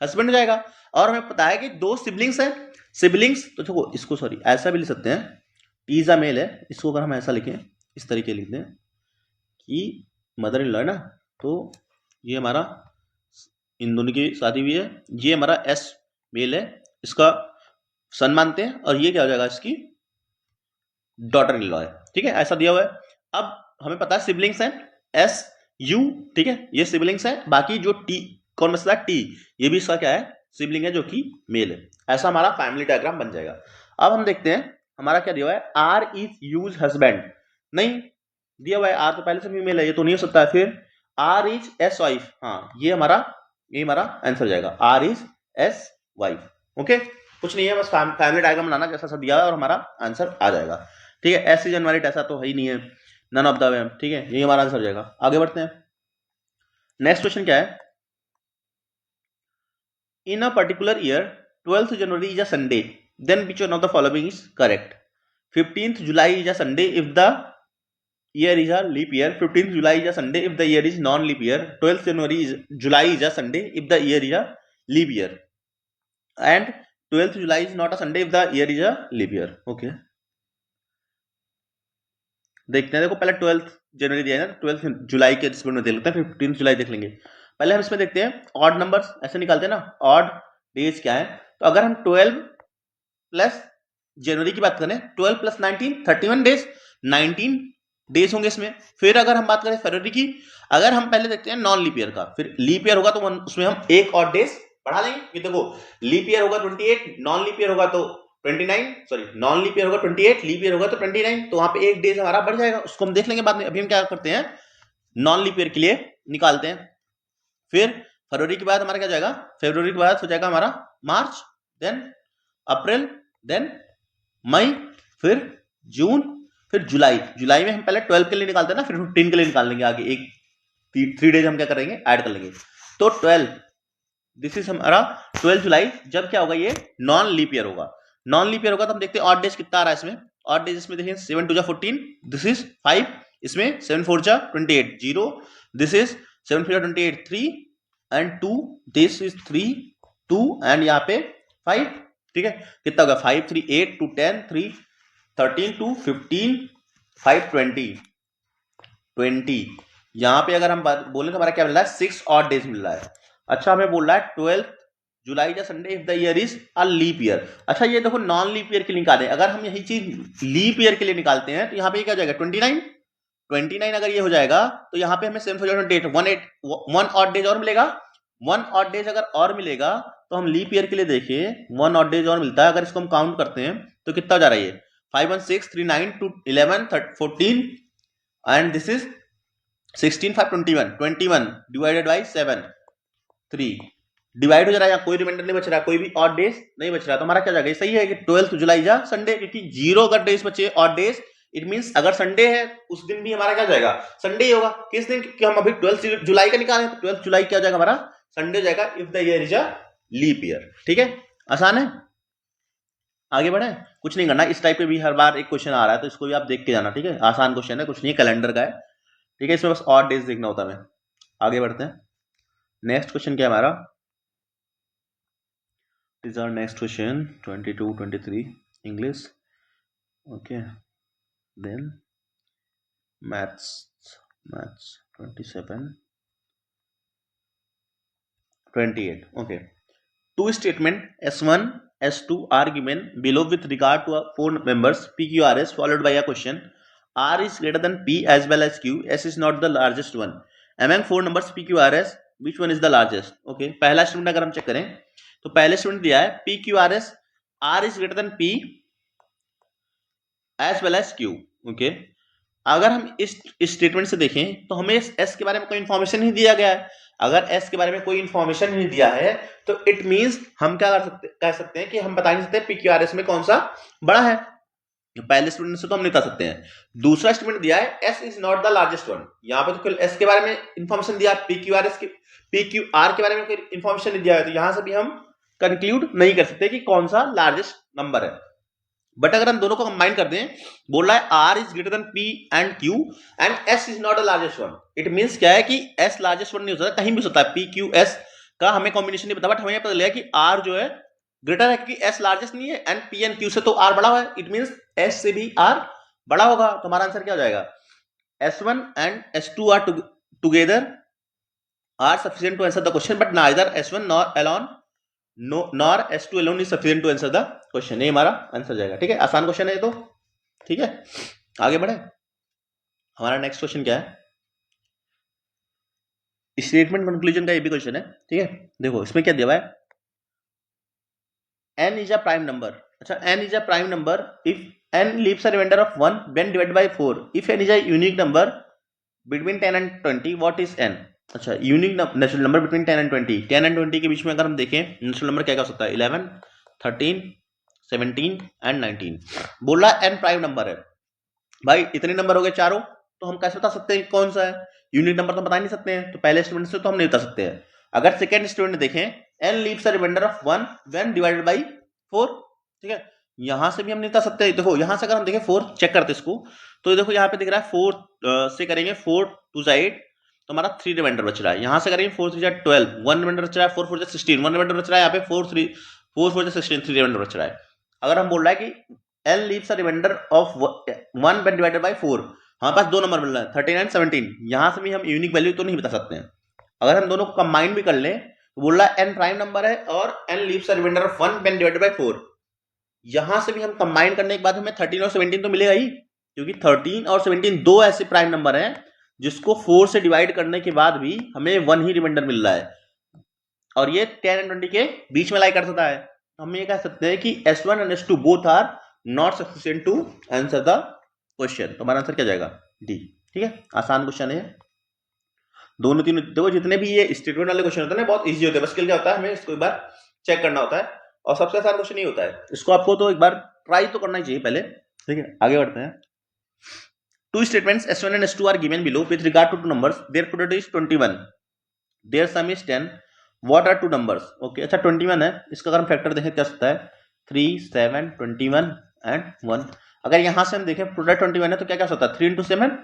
हस्बैंड हो जाएगा। और हमें पता है कि 2 सिबलिंग्स हैं, सिबलिंग्स तो देखो इसको सॉरी ऐसा भी लिख सकते हैं, टी इज अ मेल है, इसको अगर हम ऐसा लिखें, इस तरीके लिख दें कि मदर इन लॉ है ना, तो ये हमारा इन दोनों की शादी हुई है, ये हमारा एस मेल है, इसका सन मानते हैं, और ये क्या हो जाएगा, इसकी डॉटर इन लॉ है। ठीक है, ऐसा दिया हुआ है। अब हमें पता है सिबलिंग्स हैं एस यू, ठीक है, ये सिबलिंग्स है। बाकी जो टी कौन बचता है, टी, ये भी इसका क्या है, सिबलिंग है जो कि मेल है। ऐसा हमारा फैमिली डायग्राम बन जाएगा। अब हम देखते हैं हमारा क्या दिया हुआ है, आर इज यूज हस्बैंड, नहीं दिया हुआ है, आर तो पहले से फीमेल है, ये तो नहीं हो सकता है। फिर आर इज एस वाइफ, हाँ ये हमारा आंसर जाएगा, R is S wife. Okay, कुछ नहीं है, बस फैमिली डायग्राम बनाना जैसा सा दिया है और हमारा आंसर आ जाएगा। ठीक है, एस इज अनमैरिड ऐसा तो है ही नहीं है, नन ऑफ द वे। ठीक है, ये हमारा आंसर हो जाएगा। आगे बढ़ते हैं, नेक्स्ट क्वेश्चन क्या है, in a particular year 12th January is a Sunday, then which one of the following is correct. 15th July is a Sunday if the year is a leap year, 15th July is a Sunday if the year is non-leap year, 12th July is a Sunday if the year is a leap year, and 12th July is not a Sunday if the year is a leap year. Okay, देखते हैं, देखो पहले 12th जनवरी दिया है ना, 12th जुलाई के रिस्पेक्ट में देख लेते हैं, फिर 15th जुलाई देख लेंगे। पहले हम इसमें देखते हैं ऑड नंबर्स ऐसे निकालते हैं ना, ऑड डेज क्या है, तो अगर हम 12 प्लस जनवरी की बात करें, 12 प्लस 19 31 डेज, 19 डेज होंगे इसमें। फिर अगर हम बात करें फरवरी की, अगर हम पहले देखते हैं नॉन लीप ईयर का, फिर लीप ईयर होगा तो उसमें हम एक और डेज बढ़ा लेंगे। ये देखो लीप ईयर होगा 28, नॉन लीप ईयर होगा तो 29, सॉरी नॉन लीप ईयर होगा 28, लीप ईयर होगा तो 29, तो वहां पे एक डेज हमारा बढ़ जाएगा, उसको हम देख लेंगे बाद में। अभी हम क्या करते हैं, नॉन लीप ईयर के लिए निकालते हैं। फिर फरवरी के बाद हमारा क्या जाएगा, फरवरी के बाद हो जाएगा हमारा मार्च, देन अप्रैल, देन मई, फिर जून, फिर जुलाई। जुलाई में हम पहले 12 के लिए निकालते हैं ना, फिर 15 के लिए निकाल लेंगे आगे, एक 3 डेज हम क्या करेंगे, ऐड कर लेंगे। तो 12, दिस इज हमारा 12 जुलाई, जब क्या होगा, ये नॉन लीप ईयर होगा। नॉन लीप ईयर होगा तो हम देखते हैं ऑड डेज कितना आ रहा है इसमें। ऑड डेज इसमें देखिए 7 2 14, दिस इज 5, इसमें 7 4 28 0, this is 7 4 28 3 and 2, this is 3 2 and यहाँ पे 5। ठीक है, कितना होगा, 5 3 8 2 10 3 13 2 15 5 20। यहां पे अगर हम बोले तो हमारा क्या मिल रहा है, 6 ऑड डेज मिल रहा है। अच्छा, हमें बोल रहा है 12th जुलाई या Sunday if the year is a leap year. अच्छा, ये देखो नॉन लीप ईयर के लिए निकालें, अगर हम यही चीज लीप ईयर के लिए निकालते हैं तो यहाँ पे क्या हो जाएगा, 29 अगर ये हो जाएगा तो यहाँ पे हमें 7 4 28 1 ऑड डेज और मिलेगा। 1 ऑड डेज अगर और मिलेगा तो हम लीप ईयर के लिए देखें 1 ऑड डेज और मिलता है, अगर इसको हम काउंट करते हैं तो कितना हो जा रहा है, ये 5 1 6 3 9 2 11 14 and this is 16 5 21 divided by 7 3 divide हो जा रहा है, कोई रिमाइंडर नहीं बच रहा, कोई भी ऑड डेज नहीं बच रहा, तो हमारा क्या जाएगा, सही है कि 12th जुलाई जा संडे, क्योंकि 0 अगर डेज बचे ऑड डेज, इट मींस अगर संडे है उस दिन भी हमारा क्या जाएगा, संडे ही होगा। किस दिन, क्योंकि हम अभी 12th जुलाई का निकालें तो 12th जुलाई क्या जाएगा हमारा, संडे जाएगा if the year is a leap year. ठीक है, आसान है, आगे बढ़े, कुछ नहीं करना। इस टाइप के भी हर बार एक क्वेश्चन आ रहा है तो इसको भी आप देख के जाना। ठीक है, आसान क्वेश्चन है, कुछ नहीं कैलेंडर का है। ठीक है, इसमें बस ऑड डेज देखना होता है। आगे बढ़ते हैं, नेक्स्ट क्वेश्चन क्या है हमारा, These are next question 22 23 English. Okay, then maths 27 28. Okay, two statement S1 S2 are given below with regard to 4 members PQRS followed by a question. R is greater than P as well as Q. S is not the largest one. Among 4 numbers PQRS, which one is the largest? Okay, पहला स्टेटमेंट अगर हम चेक करें तो पहले स्टेटमेंट दिया है P Q R S, R is greater than P as well as Q. Okay, अगर हम इस स्टेटमेंट से देखें तो हमें एस के बारे में कोई इंफॉर्मेशन नहीं दिया गया है। अगर एस के बारे में कोई इंफॉर्मेशन नहीं दिया है तो इट मींस हम क्या कह सकते हैं कि हम बता नहीं सकते पी क्यू आर एस में कौन सा बड़ा है। पहले स्टेटमेंट से तो हम नहीं बता सकते हैं। दूसरा स्टेटमेंट दिया है S is not the largest one, यहाँ पे तो एस के बारे में इंफॉर्मेशन दिया, पी क्यू आर के बारे में कोई इंफॉर्मेशन नहीं दिया है, तो यहां से भी हम कंक्लूड नहीं कर सकते कि कौन सा लार्जेस्ट नंबर है। बट अगर हम दोनों को कंबाइन कर दें, बोल रहा है R is greater than P and Q and S is not the largest one, it means क्या है कि एस लार्जेस्ट वन नहीं हो सकता, कहीं भी हो सकता है, पी क्यू एस का हमें कॉम्बिनेशन नहीं पता, बट हमें पता लगा कि आर जो है ग्रेटर है क्योंकि एस लार्जेस्ट नहीं है एंड पी एंड क्यू से तो आर बड़ा है, इट मींस एस से भी आर बड़ा होगा। तो हमारा आंसर क्या हो जाएगा, S1 and S2 are together are sufficient to answer the question, but neither S1 nor alone nor S2 alone is sufficient to answer the question। ये हमारा आंसर जाएगा। ठीक है, आसान क्वेश्चन है ये तो। ठीक है, आगे बढ़े। हमारा नेक्स्ट क्वेश्चन क्या है, स्टेटमेंट कंक्लूजन का ये भी क्वेश्चन है। ठीक है, देखो इसमें क्या दिया हुआ है, n is a prime number। अच्छा, n is a prime number if n leaves a remainder of 1 when divided by 4, if n is a unique number between 10 and 20, what is n। अच्छा, unique natural number between 10 and 20, 10 and 20 के बीच में अगर हम देखें नेचुरल नंबर क्या क्या हो सकता है, 11, 13, 17 एंड 19। बोला n प्राइम नंबर है, भाई इतने नंबर हो गए चारों, तो हम कैसे बता सकते हैं कौन सा है, यूनिक नंबर तो बता नहीं सकते हैं, तो पहले स्टूडेंट से तो हम नहीं बता सकते हैं। अगर सेकेंड स्टूडेंट देखें, n leaves a remainder of 1 when divided by 4। ठीक है, यहां से भी हम नहीं बता सकते। देखो यहां से अगर हम देखें 4 चेक करते इसको, तो देखो यहाँ पे दिख रहा है 4 से करेंगे 4 2 8, तो हमारा 3 रिमाइंडर बच रहा है। यहां से करेंगे 4 3 12, 1 रिमाइंडर बच रहा है, 4 4 16, 1 रिमाइंडर बच रहा है। यहाँ पे 4 4 16, 3 रिमाइंडर बच रहा है। अगर हम बोल रहा है कि n leaves a remainder of 1 when divided by 4, हमारे पास दो नंबर मिल रहा है 13 एंड 17। यहां से भी हम यूनिक वैल्यू तो नहीं बता सकते हैं। अगर हम दोनों को कंबाइन भी कर लें तो बोल रहा है n प्राइम नंबर है और n leaves a remainder of 1 when divided by 4। यहां से भी हम कंबाइन करने के बाद हमें 13 और 17 तो मिलेगा ही, क्योंकि 13 और 17 दो ऐसे प्राइम नंबर हैं जिसको 4 से डिवाइड करने के बाद भी हमें 1 ही रिमाइंडर मिल रहा है, और ये 10 एंड 20 के बीच में लाई कर सकता है। हम ये कह सकते हैं कि S1 and S2 both are not sufficient to answer the question. तो हमारा आंसर क्या जाएगा, डी। ठीक है, आसान क्वेश्चन है, दोनों तीनों। देखो जितने भी ये स्टेटमेंट वाले क्वेश्चन होते हैं ना बहुत इजी होते हैं, बस क्या होता है हमें इसको एक बार चेक करना होता है, और सबसे आसान क्वेश्चन ही होता है। इसको आपको तो एक बार ट्राई तो करना ही चाहिए पहले। ठीक है, आगे बढ़ते हैं। Two statements S1 and S2 are given below with regard to two numbers. Their product is 21. Their sum is 10. What are two numbers? Okay, अच्छा 21 है, इसका अगर हम फैक्टर देखें क्या सकता है, 3, 7, 21 एंड 1। अगर यहां से हम देखें प्रोडक्ट 21 है तो क्या क्या सकता है, 3 into 7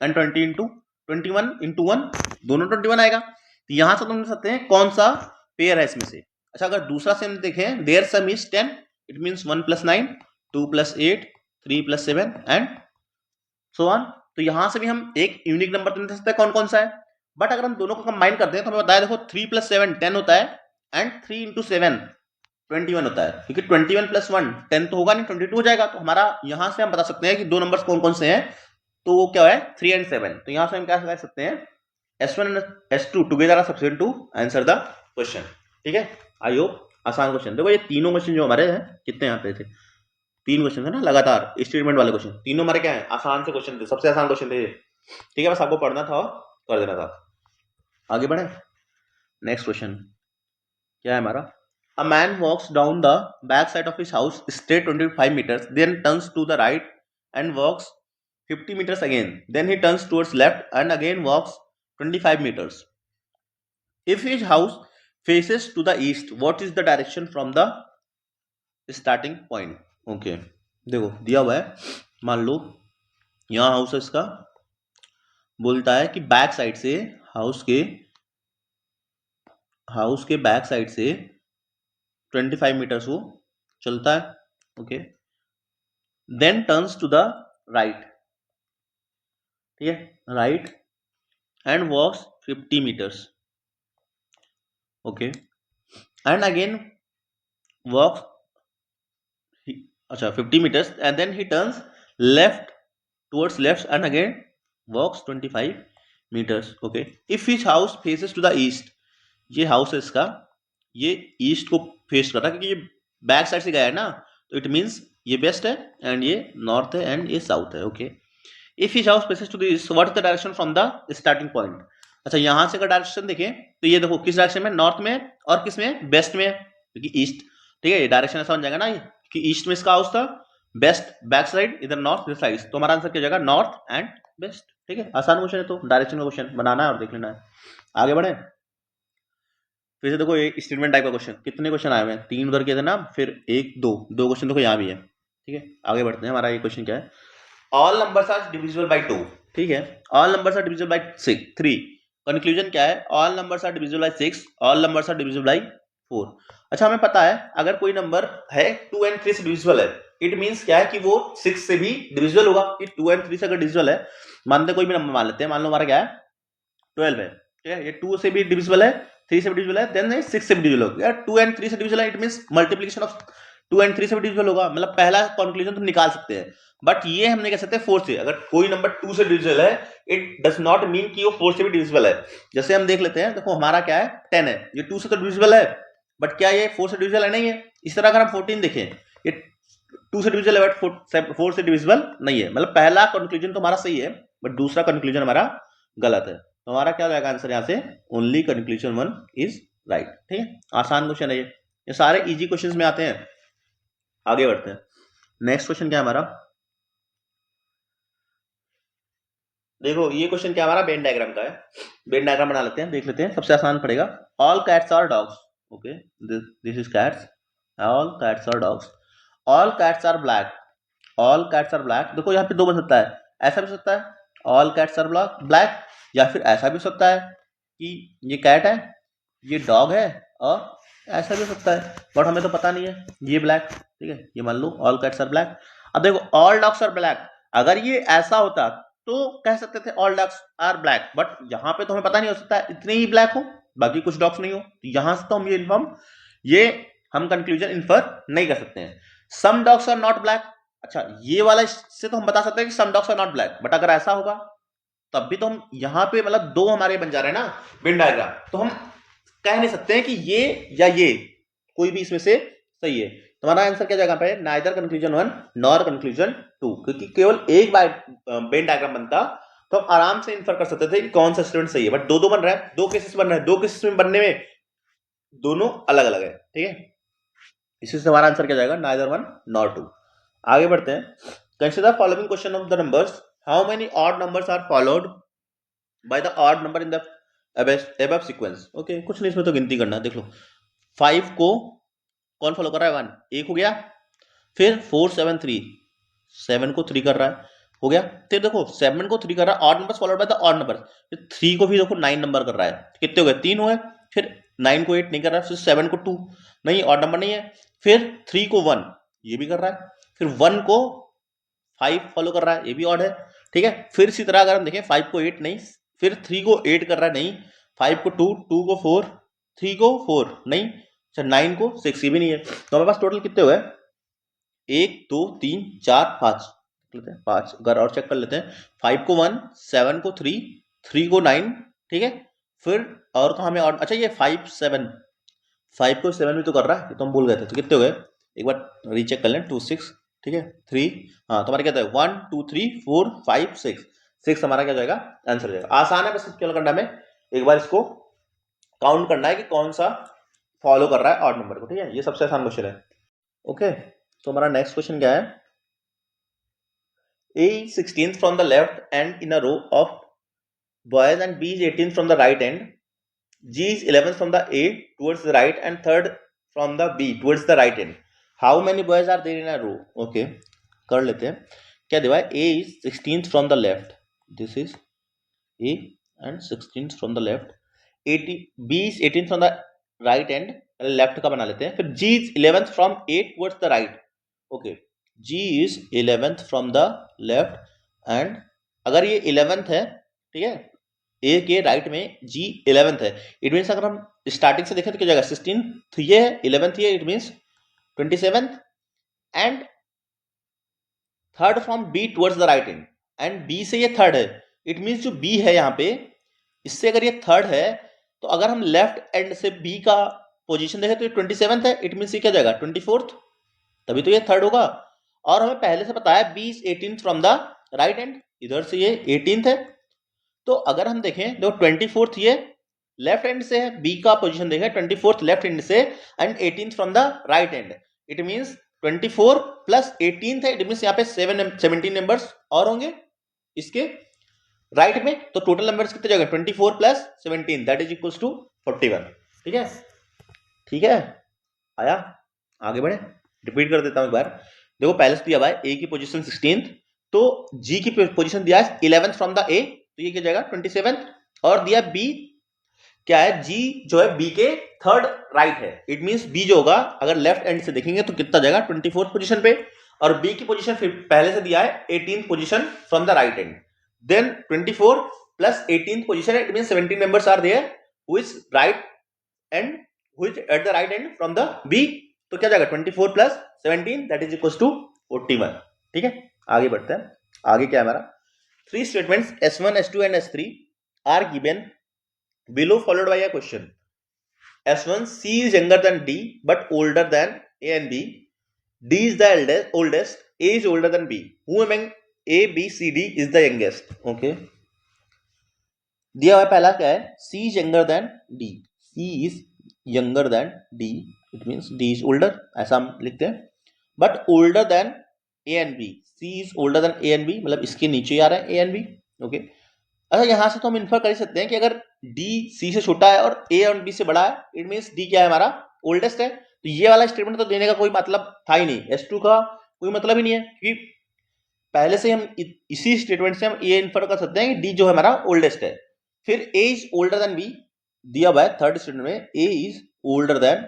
एंड 20 into 21 into 1, दोनों 21 आएगा। तो यहां से तुम देख सकते हैं कौन सा पेयर है इसमें से। अच्छा, अगर दूसरा से हम देखें, there sum is 10, it means 1 + 9, 2 + 8, 3 + 7 and so on. तो यहां से भी हम एक यूनिक नंबर तो नहीं दे सकते कौन कौन सा है, बट अगर हम दोनों को कंबाइन करते हैं तो हमें बताया, देखो 3 + 7 10 होता है एंड 3 into 7 21 होता है, क्योंकि 21 + 1 10 तो होगा नहीं, 22 हो जाएगा। तो हमारा यहां से हम बता सकते हैं कि दो नंबर्स कौन कौन से हैं, तो वो क्या है 3 and 7। तो यहां से हम क्या कह सकते हैं, S1 and S2 together are sufficient to answer the question. ठीक है, आई होप आसान क्वेश्चन। देखो ये तीनों क्वेश्चन जो हमारे हैं, कितने यहाँ पे थे, 3 क्वेश्चन है ना लगातार स्टेटमेंट वाले क्वेश्चन, तीनों हमारे क्या है, आसान से क्वेश्चन थे, सबसे आसान क्वेश्चन थे। ठीक है, बस आपको पढ़ना था और कर देना था। आगे बढ़े, नेक्स्ट क्वेश्चन क्या है हमारा, a man walks down the back side of his house straight 25 meters, then turns to the right and walks 50 meters again, then he turns towards left and again walks 25 meters. If his house faces to the east, what is the direction from the starting point? Okay, देखो दिया हुआ है, मान लो यहाँ हाउस है इसका, बोलता है कि बैक साइड से हाउस के बैक साइड से 25 meters वो चलता है। Okay, then turns to the right, ठीक है, right and walks 50 meters. Okay, and again walks, अच्छा 50 meters, and then he turns left towards left and again walks 25 meters. Okay, if his house faces to the east, ये हाउस है इसका, ये ईस्ट को फेस कर रहा है क्योंकि ये बैक साइड से गया है ना, तो इट मींस ये वेस्ट है एंड ये नॉर्थ है एंड ये साउथ है। Okay, if his house faces to the east, what is the direction from the starting point. अच्छा, यहां से अगर डायरेक्शन देखें तो ये देखो किस डायरेक्शन में, नॉर्थ में, और किस में, वेस्ट में, क्योंकि ईस्ट। ठीक है, ये डायरेक्शन ऐसा बन जाएगा ना कि ईस्ट में इसका हाउस था, वेस्ट बैक साइड, इधर नॉर्थ इधर साइड, तो हमारा आंसर क्या जाएगा, नॉर्थ एंड वेस्ट। ठीक है, आसान क्वेश्चन है, तो डायरेक्शन का क्वेश्चन बनाना है और देख लेना है। आगे बढ़े, फिर से देखो ये स्टेटमेंट टाइप का क्वेश्चन, कितने क्वेश्चन आए हुए हैं, 3 उधर किए थे ना, फिर 1 2 क्वेश्चन देखो यहाँ भी है। ठीक है, आगे बढ़ते हैं। हमारा ये क्वेश्चन क्या है, all numbers are divisible by 2। ठीक है, all numbers are divisible by 3। Conclusion क्या है, all numbers are divisible by 6, all numbers are divisible by 4। अच्छा हमें पता है अगर कोई नंबर है 2 and 3 से डिविजिबल है, इट मींस क्या है कि वो 6 से भी डिविजिबल होगा। कि 2 and 3 से अगर डिविजिबल है, मानते कोई भी नंबर मान लेते हैं, मान लो हमारा क्या है 12 है, ठीक है, ये 2 से भी डिविजिबल है, 3 से भी डिविजिबल है, देन 6 से भी डिविजिबल होगा। 2 and 3 से डिविजिबल है, it means multiplication of 2 and 3 से भी डिविजिबल होगा, मतलब पहला कंक्लूजन तो निकाल सकते हैं। बट ये हम नहीं कह सकते 4 से। अगर कोई नंबर 2 से डिविजिबल है, इट डज नॉट मीन कि वो 4 से भी डिविजिबल है। जैसे हम देख लेते हैं, देखो हमारा क्या है 10 है, ये 2 से तो डिविजिबल है, बट क्या ये 4 से डिविजिबल है? नहीं है। इस तरह अगर हम 14 देखें, ये 2 से डिविजिबल है बट 4 से डिविजिबल नहीं है। मतलब पहला कंक्लूजन तो हमारा सही है, बट दूसरा कंक्लूजन हमारा गलत है। तो हमारा क्या हो जाएगा आंसर यहाँ से? Only conclusion 1 is right. ठीक है, आसान क्वेश्चन है ये सारे इजी क्वेश्चंस में आते हैं। आगे बढ़ते हैं, नेक्स्ट क्वेश्चन क्या है हमारा? देखो ये क्वेश्चन क्या हमारा वेन डायग्राम का है। वेन डायग्राम बना लेते हैं, देख लेते हैं, सबसे आसान पड़ेगा। All cats are dogs, okay, this is cats, all cats are dogs, all cats are black, all cats are black. देखो यहाँ पे दो बन सकता है, ऐसा भी सकता है ऑल कैट्स आर ब्लैक, या फिर ऐसा भी सकता है कि ये कैट है, ये डॉग है, और ऐसा भी सकता है, बट हमें तो पता नहीं है ये ब्लैक। ठीक है, ये मान लो ऑल कैट्स आर ब्लैक। अब देखो ऑल डॉग्स आर ब्लैक, अगर ये ऐसा होता तो कह सकते थे all dogs are black, but यहाँ पे तो हमें पता नहीं हो सकता है इतने ही ब्लैक हो, बाकी कुछ डॉग्स नहीं हो। तो यहां से तो हम ये हम कंक्लूजन इन्फर नहीं कर सकते हैं। Some dogs are not black, अच्छा ये वाला से तो हम बता सकते हैं कि some dogs are not black, but अगर ऐसा होगा तब भी तो हम यहाँ पे मतलब दो हमारे बन जा रहे हैं ना वेन डायग्राम, तो हम कह नहीं सकते हैं कि ये या ये कोई भी इसमें से सही है। तुम्हारा आंसर क्या जगह पे? नाइदर कंक्लूजन 1 नॉर कंक्लूजन 2, क्योंकि केवल एक बार वेन डायग्राम बनता तो हम आराम से इन्फर कर सकते थे कि कौन सा स्टूडेंट सही है, बट दो बन रहा है, दो केसेस बन रहे हैं, दो केसेस में बनने में दोनों अलग अलग है। ठीक है, इसी से हमारा आंसर क्या जाएगा? Neither 1 nor 2। आगे बढ़ते हैं, consider following question of the numbers, how many odd numbers are followed by the odd number in the above sequence. Okay, कुछ नहीं इसमें तो गिनती करना। देख लो 5 को कौन फॉलो कर रहा है? 1, एक हो गया, फिर 4 7 3, 7 को 3 कर रहा है, हो गया। फिर देखो 7 को 3 कर रहा है, odd numbers followed by the odd number, फिर 3 को भी देखो 9 नंबर कर रहा है, कितने हो गए? 3 हुए। फिर 9 को 8 नहीं कर रहा है, फिर 7 को 2 नहीं, ऑड नंबर नहीं है। फिर 3 को 1 ये भी कर रहा है, फिर 1 को 5 फॉलो कर रहा है, ये भी ऑड है। ठीक है, फिर इसी तरह अगर हम देखें 5 को 8 नहीं, फिर 3 को 8 कर रहा है नहीं, 5 को 2, 2 को 4, 3 को 4 नहीं, अच्छा 9 को 6 ये भी नहीं है। तो हमारे पास टोटल कितने हुए? 1 2 3 4 5 लेते हैं, 5 अगर और चेक कर लेते हैं। 5 को 1, 7 को 3, 3 को 9, ठीक है, फिर और कहाँ में और? अच्छा ये 5 7, 5 को 7 भी तो कर रहा है, तो हम भूल गए थे। तो कितने हो गए? एक बार रीचेक कर लें। 2 6, ठीक है, 3, हाँ तुम्हारा क्या था? 1 2 3 4 5 6 हमारा क्या जाएगा? आंसर जाएगा। आसान है, बस क्या करना है, एक बार इसको काउंट करना है कि कौन सा फॉलो कर रहा है ऑड नंबर को। ठीक है, ये सबसे आसान क्वेश्चन है। ओके, तो हमारा नेक्स्ट क्वेश्चन क्या है? A is 16th from the left and in a row of boys and B is 18th from the right end. G is 11th from the A towards the right and 3rd from the B towards the right end. How many boys are there in a row? Okay, कर लेते हैं। क्या दिया है? A is 16th from the left. This is A and 16th from the left. B is 18th from the right end. Left का बना लेते हैं। फिर G is 11th from A towards the right. Okay, G is 11th from the left and अगर ये 11th है, ठीक है, A के राइट में G 11th है, इट मीन्स अगर हम स्टार्टिंग से देखें तो क्या जाएगा? 16th ये है, 11th ये, it means 27th and third from B towards the right and, and B से ये थर्ड है, इट मीन्स जो B है यहाँ पे, इससे अगर ये थर्ड है तो अगर हम लेफ्ट एंड से B का पोजीशन देखें तो ये 27th है, इट मीन्स ये क्या जाएगा? 24th, तभी तो ये थर्ड होगा। और हमें पहले से पता है B is 18th from the right and, इधर से ये 18th है, तो अगर हम देखें तो 24th ये लेफ्ट एंड से है, B का पोजीशन देखें 24th लेफ्ट एंड से and 18th from the right and, it means 24 plus 18th है, इट मीन्स यहाँ पे 17 नंबर्स और होंगे इसके राइट में, तो टोटल नंबर्स कितने जाएंगे? 24 plus 17 that is equals to 41। ठीक है, ठीक है, आया? आगे बढ़े, रिपीट कर देता हूं एक बार। देखो पहले से दिया हुआ है A की पोजीशन 16th, तो G की पोजीशन दिया है 11th फ्रॉम द A, तो ये क्या जाएगा? 27th, और दिया B क्या है, जी जो है बी के थर्ड राइट है, इट मींस बी जो होगा अगर लेफ्ट एंड से देखेंगे तो कितना जाएगा 24th पोजीशन पे, और बी की पोजीशन फिर पहले से दिया है 18th position from the right end, then 24 plus 18th position, it means 17 members are there who is right end who is at the right end from the B, तो क्या जाएगा 24 plus 17 that is equals to 41। ठीक है, आगे बढ़ते हैं। आगे क्या है हमारा, 3 statements S1, S2 and S3 are given below followed by a question. S1, C is younger than D but older than A and B. D is the oldest, A is older than B. Who among A, B, C, D is the youngest? Okay. दिया हुआ पहला क्या है, C is younger than D. C is younger than D. It means D is older, ऐसा हम लिखते हैं, but older than A and B. C is older than A and B, मतलब इसके नीचे आ रहा है A and B. Okay. अच्छा, यहां से तो हम इन्फर कर सकते हैं कि अगर D C से छोटा है और A और B से बड़ा है, इट मींस D क्या है हमारा, ओल्डेस्ट है, तो ये वाला स्टेटमेंट तो देने का कोई मतलब था ही नहीं, S2 का कोई मतलब ही नहीं है, क्योंकि पहले से हम इसी स्टेटमेंट से हम ये इन्फर कर सकते हैं कि D जो है हमारा ओल्डेस्ट है। फिर A is older than B दिया हुआ है थर्ड स्टेटमेंट में, A is older than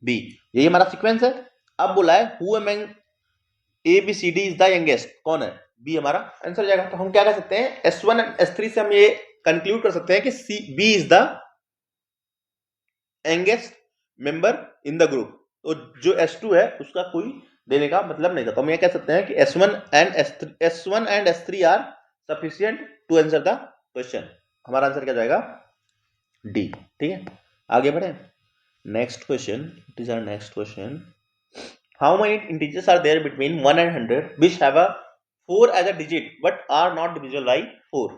B, यही हमारा सीक्वेंस है। अब बोला है who among A B C D is the youngest, कौन है, B हमारा आंसर जाएगा। तो हम क्या कर सकते हैं, S1 और S3 से हम ये कंक्लूड कर सकते हैं कि B is the youngest member in the group, तो जो S2 है उसका कोई देने का मतलब नहीं था। तो हम ये कह सकते हैं कि S1 and S3 are sufficient to answer the question. हमारा आंसर क्या जाएगा, डी। ठीक है, आगे बढ़े, next question, it is our next question. How many integers are there between 1 and 100 which have a 4 as a digit but are not divisible by 4?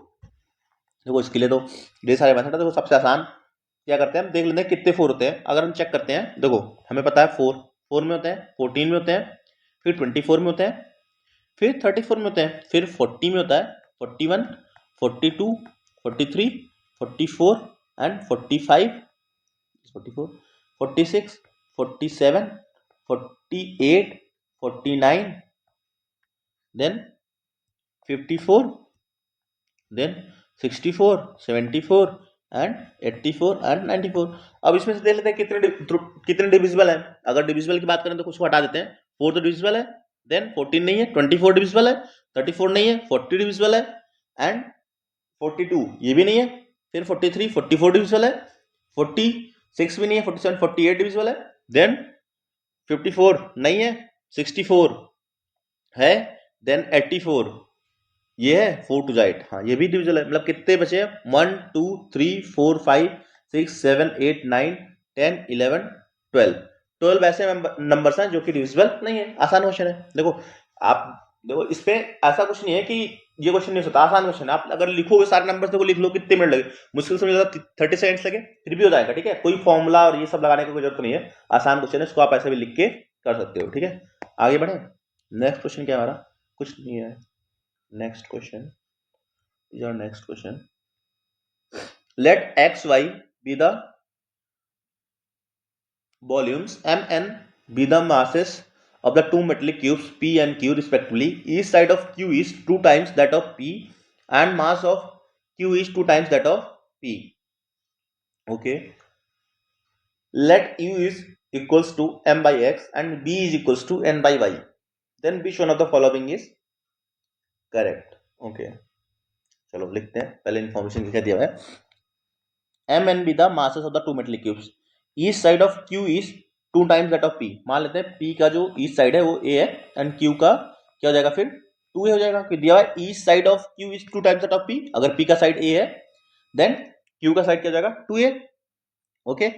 देखो इसके लिए तो ढेर सारे मेथड है। देखो सबसे आसान क्या करते हैं, हम देख लेते हैं कितने 4 होते हैं। अगर हम चेक करते हैं, देखो हमें पता है 4 में होते हैं, 14 में होते हैं, फिर 24 में होते हैं, फिर 34 में होते हैं, फिर 40 में होता है, 41, 42, 43, 44 and 45, 44, 46, 47, 48, 49, then 54, then 64, 74 and 84 and 94। अब इसमें से देख लेते हैं कितने डिविजिबल है। अगर डिविजिबल की बात करें तो कुछ हटा देते हैं, 4 तो डिविजिबल है, देन 14 नहीं है, 24 डिविजिबल है, 34 नहीं है, 40 डिविजिबल है एंड 42 ये भी नहीं है, फिर 43, 44 डिविजिबल है, 46 भी नहीं है, 47, 48 डिविजिबल है, देन 54 नहीं है, 64 है, देन 84 ये है, 4 to 8, हाँ ये भी डिविजिबल है। मतलब कितने बचे, 1 2 3 4 5 6 7 8 9 10 11 12 ऐसे नंबर्स हैं जो कि डिविजिबल नहीं है। आसान क्वेश्चन है। देखो आप देखो इस पे ऐसा कुछ नहीं है कि ये क्वेश्चन नहीं होता, आसान क्वेश्चन है। आप अगर लिखोगे सारे नंबर्स, देखो लिख लो, कितने मिनट लगे, मुश्किल से 30 सेकंड्स लगे, फिर भी हो जाएगा। ठीक है, कोई फॉर्मूला और ये सब लगाने की कोई जरूरत नहीं है, आसान क्वेश्चन है, इसको आप ऐसे भी लिख के कर सकते हो। ठीक है, आगे बढ़े, नेक्स्ट क्वेश्चन क्या हमारा, कुछ नहीं है। Next question is our next question. Let x, y be the volumes, m, n be the masses of the two metallic cubes p and q respectively. Each side of q is 2 times that of p and mass of q is 2 times that of p. Okay. Let u is equals to m by x and b is equals to n by y. Then which one of the following is correct? Okay, चलो लिखते हैं। पहले इंफॉर्मेशन क्या दिया है, M N B the masses of the two metallic cubes, each side of Q is 2 times that of P. मान लेते हैं पी का जो ईच साइड है वो ए है एंड क्यू का क्या हो जाएगा, फिर 2 हो जाएगा, क्योंकि दिया है each side of Q is 2 times that of P. अगर पी का साइड ए है देन क्यू का साइड क्या हो जाएगा, 2a। ओके,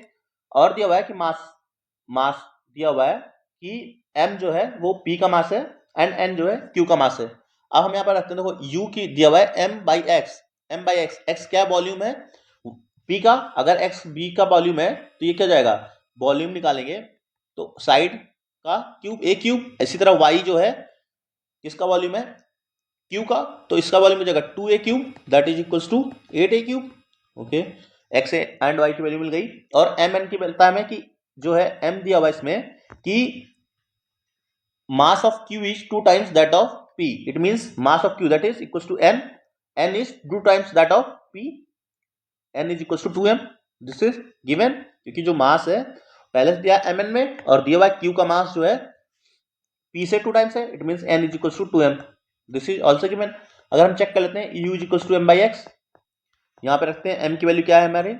और दिया हुआ है कि मास दिया हुआ है कि m जो है वो p का मास है एंड n जो है q का मास है। अब हम यहाँ पर रखते हैं, देखो u की दिया हुआ है m बाई एक्स, x क्या वॉल्यूम है p का, अगर x b का वॉल्यूम है तो ये क्या जाएगा, वॉल्यूम निकालेंगे तो साइड का क्यूब a क्यूब। इसी तरह y जो है किसका वॉल्यूम है, q का, तो इसका वॉल्यूम हो जाएगा 2a cube that is equals to 8a cube. Okay, x and y की वैल्यू मिल गई। और m n की मिलता है कि जो है m दिया हुआ इसमें कि mass of q is 2 times that of p, it means mass of q that is equals to n is 2 times that of p, n is equals to 2m। This is given, क्योंकि जो मास है पहले से दिया mn में और दिया हुआ q का मास जो है p से 2 टाइम्स है, it means n is equals to 2m। This is also given. अगर हम चेक कर लेते हैं u is equals to m by X, यहाँ पे रखते हैं m की वैल्यू क्या है हमारे,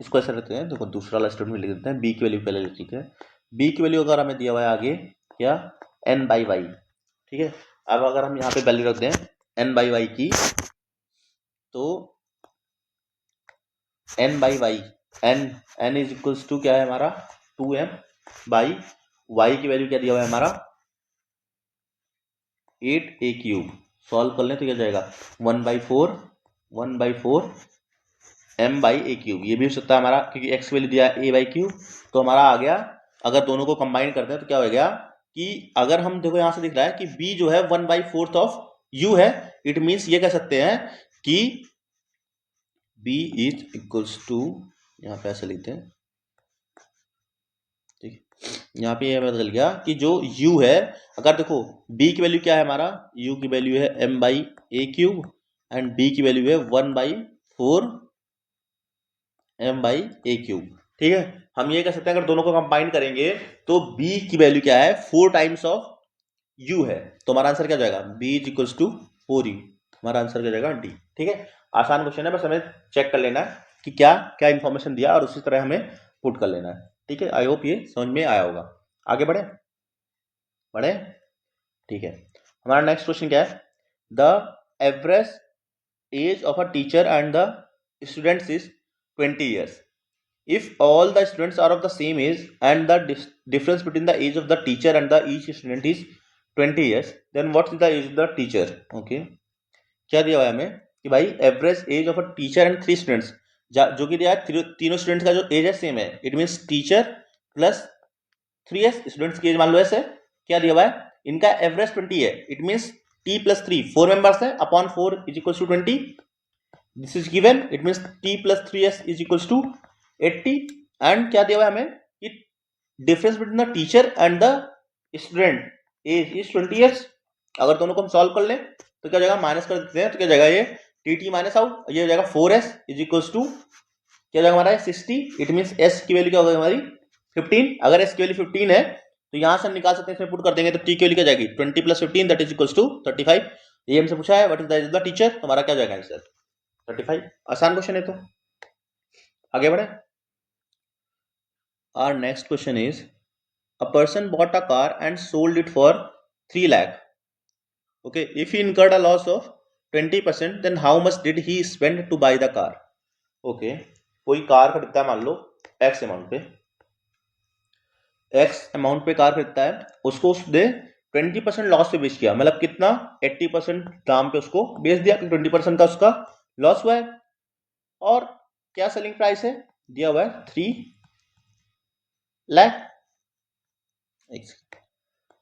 इसको ऐसे रखते हैं, देखो दूसरा वाला स्टेटमेंट लिख देते हैं, b की वैल्यू पहले लिख, ठीक है। b की वैल्यू अगर हमें दिया हुआ है आगे क्या, n बाई वाई, ठीक है। अब अगर हम यहाँ पे वैल्यू रखते हैं n बाई वाई की, तो n by Y, n is equals to क्या है हमारा 2m बाई y की वैल्यू क्या दिया हुआ है हमारा 8a क्यूब। सॉल्व कर लें तो क्या जाएगा 1/4 m बाई ए क्यूब। ये भी हो सकता है हमारा, क्योंकि x की वैल्यू दिया है a बाई क्यूब, तो हमारा आ गया। अगर दोनों को कंबाइन करते हैं तो क्या हो गया कि अगर हम देखो यहाँ से दिख रहा है कि b जो है 1/4 ऑफ u है, इट मीन्स ये कह सकते हैं कि b इज इक्वल्स टू, यहाँ पे ऐसे लिखते हैं, ठीक है। यहाँ पे ये बदल गया कि जो u है, अगर देखो b की वैल्यू क्या है हमारा, u की वैल्यू है m by A cube and b की वैल्यू है 1/4 m बाई ए क्यूब, ठीक है। हम ये कह सकते हैं अगर दोनों को कंबाइन करेंगे तो b की वैल्यू क्या है 4 टाइम्स ऑफ u है, तो हमारा आंसर क्या जाएगा b is equals to 4u, हमारा आंसर क्या जाएगा डी, ठीक है। आसान क्वेश्चन है, बस हमें चेक कर लेना है कि क्या क्या इन्फॉर्मेशन दिया और उसी तरह हमें पुट कर लेना है, ठीक है। आई होप ये समझ में आया होगा। आगे बढ़े बढ़े, ठीक है। हमारा नेक्स्ट क्वेश्चन क्या है, the average age of a teacher and the students is 20 years. If all the students are of the same age and the difference between the age of the teacher and the each student is 20 years, then what is the age of the teacher? Okay, क्या दिया हुआ है हमें कि भाई average age of a teacher and 3 students, जो कि दिया है तीनों स्टूडेंट्स का जो एज है सेम है, it means teacher plus 3s students की एज मान लो ऐसे, क्या दिया हुआ है इनका एवरेज 20 है, it means t plus 3 4 members है upon 4 is equal to 20, this is given, it means t plus 3s is equal to 80। And क्या दिया हुआ है हमें कि difference between the teacher and the student age is 20 years। अगर दोनों को हम सॉल्व कर लें तो क्या जाएगा, माइनस कर देते हैं तो क्या जाएगा ये टी माइनस आउट, ये हो जाएगा 4s इज इक्वल्स टू क्या जाएगा हमारा 60, इट मीन्स s की वैल्यू क्या होगी हमारी 15। अगर s की वैल्यू 15 है तो यहां से हम निकाल सकते हैं, इसमें पुट कर देंगे तो t की वैल्यू क्या जाएगी 20 plus 15 that is equals to 35। ये हमसे पूछा है what is the age of the teacher, तो हमारा क्या जाएगा आंसर 35। आसान क्वेश्चन है, तो आगे बढ़े। Our next question is, a person bought a car and sold it for 3 lakh. Okay, if he incurred a loss of 20%, then how much did he spend to buy the car? Okay, कोई कार खरीदता है मान लो x अमाउंट पे कार खरीदता है, उसको उसने 20% लॉस पे बेच किया, मतलब कितना 80% दाम पे उसको बेच दिया, 20% का उसका लॉस हुआ है। और क्या सेलिंग प्राइस है दिया हुआ है 3 लाख,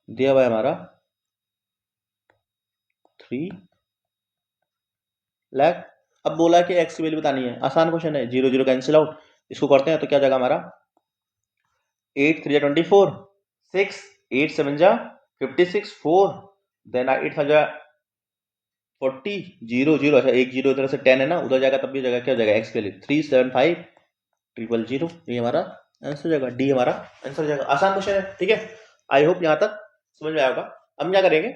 दिया हुआ है हमारा 3 लाख। अब बोला कि एक्स की वैल्यू बतानी है, आसान क्वेश्चन है, 0 0 कैंसिल आउट, इसको करते हैं तो क्या जाएगा हमारा 8 3 24, 6 8 7 56, 4 देन 8 5 40, 0 0, अच्छा 1 0 इधर से 10 है ना, उधर जाएगा तब भी जाएगा क्या जाएगा एक्स के लिए 3 7 5 0 0, ये हमारा आंसर जाएगा, डी हमारा आंसर जाएगा। आसान क्वेश्चन है, ठीक है। आई होप यहाँ तक समझ में आया होगा। हम क्या करेंगे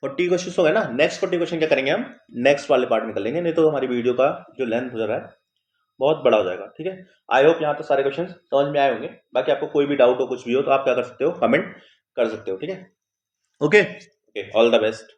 40 क्वेश्चन हो गए ना, नेक्स्ट 40 क्वेश्चन क्या करेंगे हम नेक्स्ट वाले पार्ट में कर लेंगे, नहीं तो हमारी वीडियो का जो लेंथ हो रहा है बहुत बड़ा हो जाएगा, ठीक है। आई होप यहाँ तक सारे क्वेश्चन समझ में आए होंगे। बाकी आपको कोई भी डाउट हो कुछ भी हो तो आप क्या कर सकते हो कमेंट कर सकते हो, ठीक है। Okay, all the best.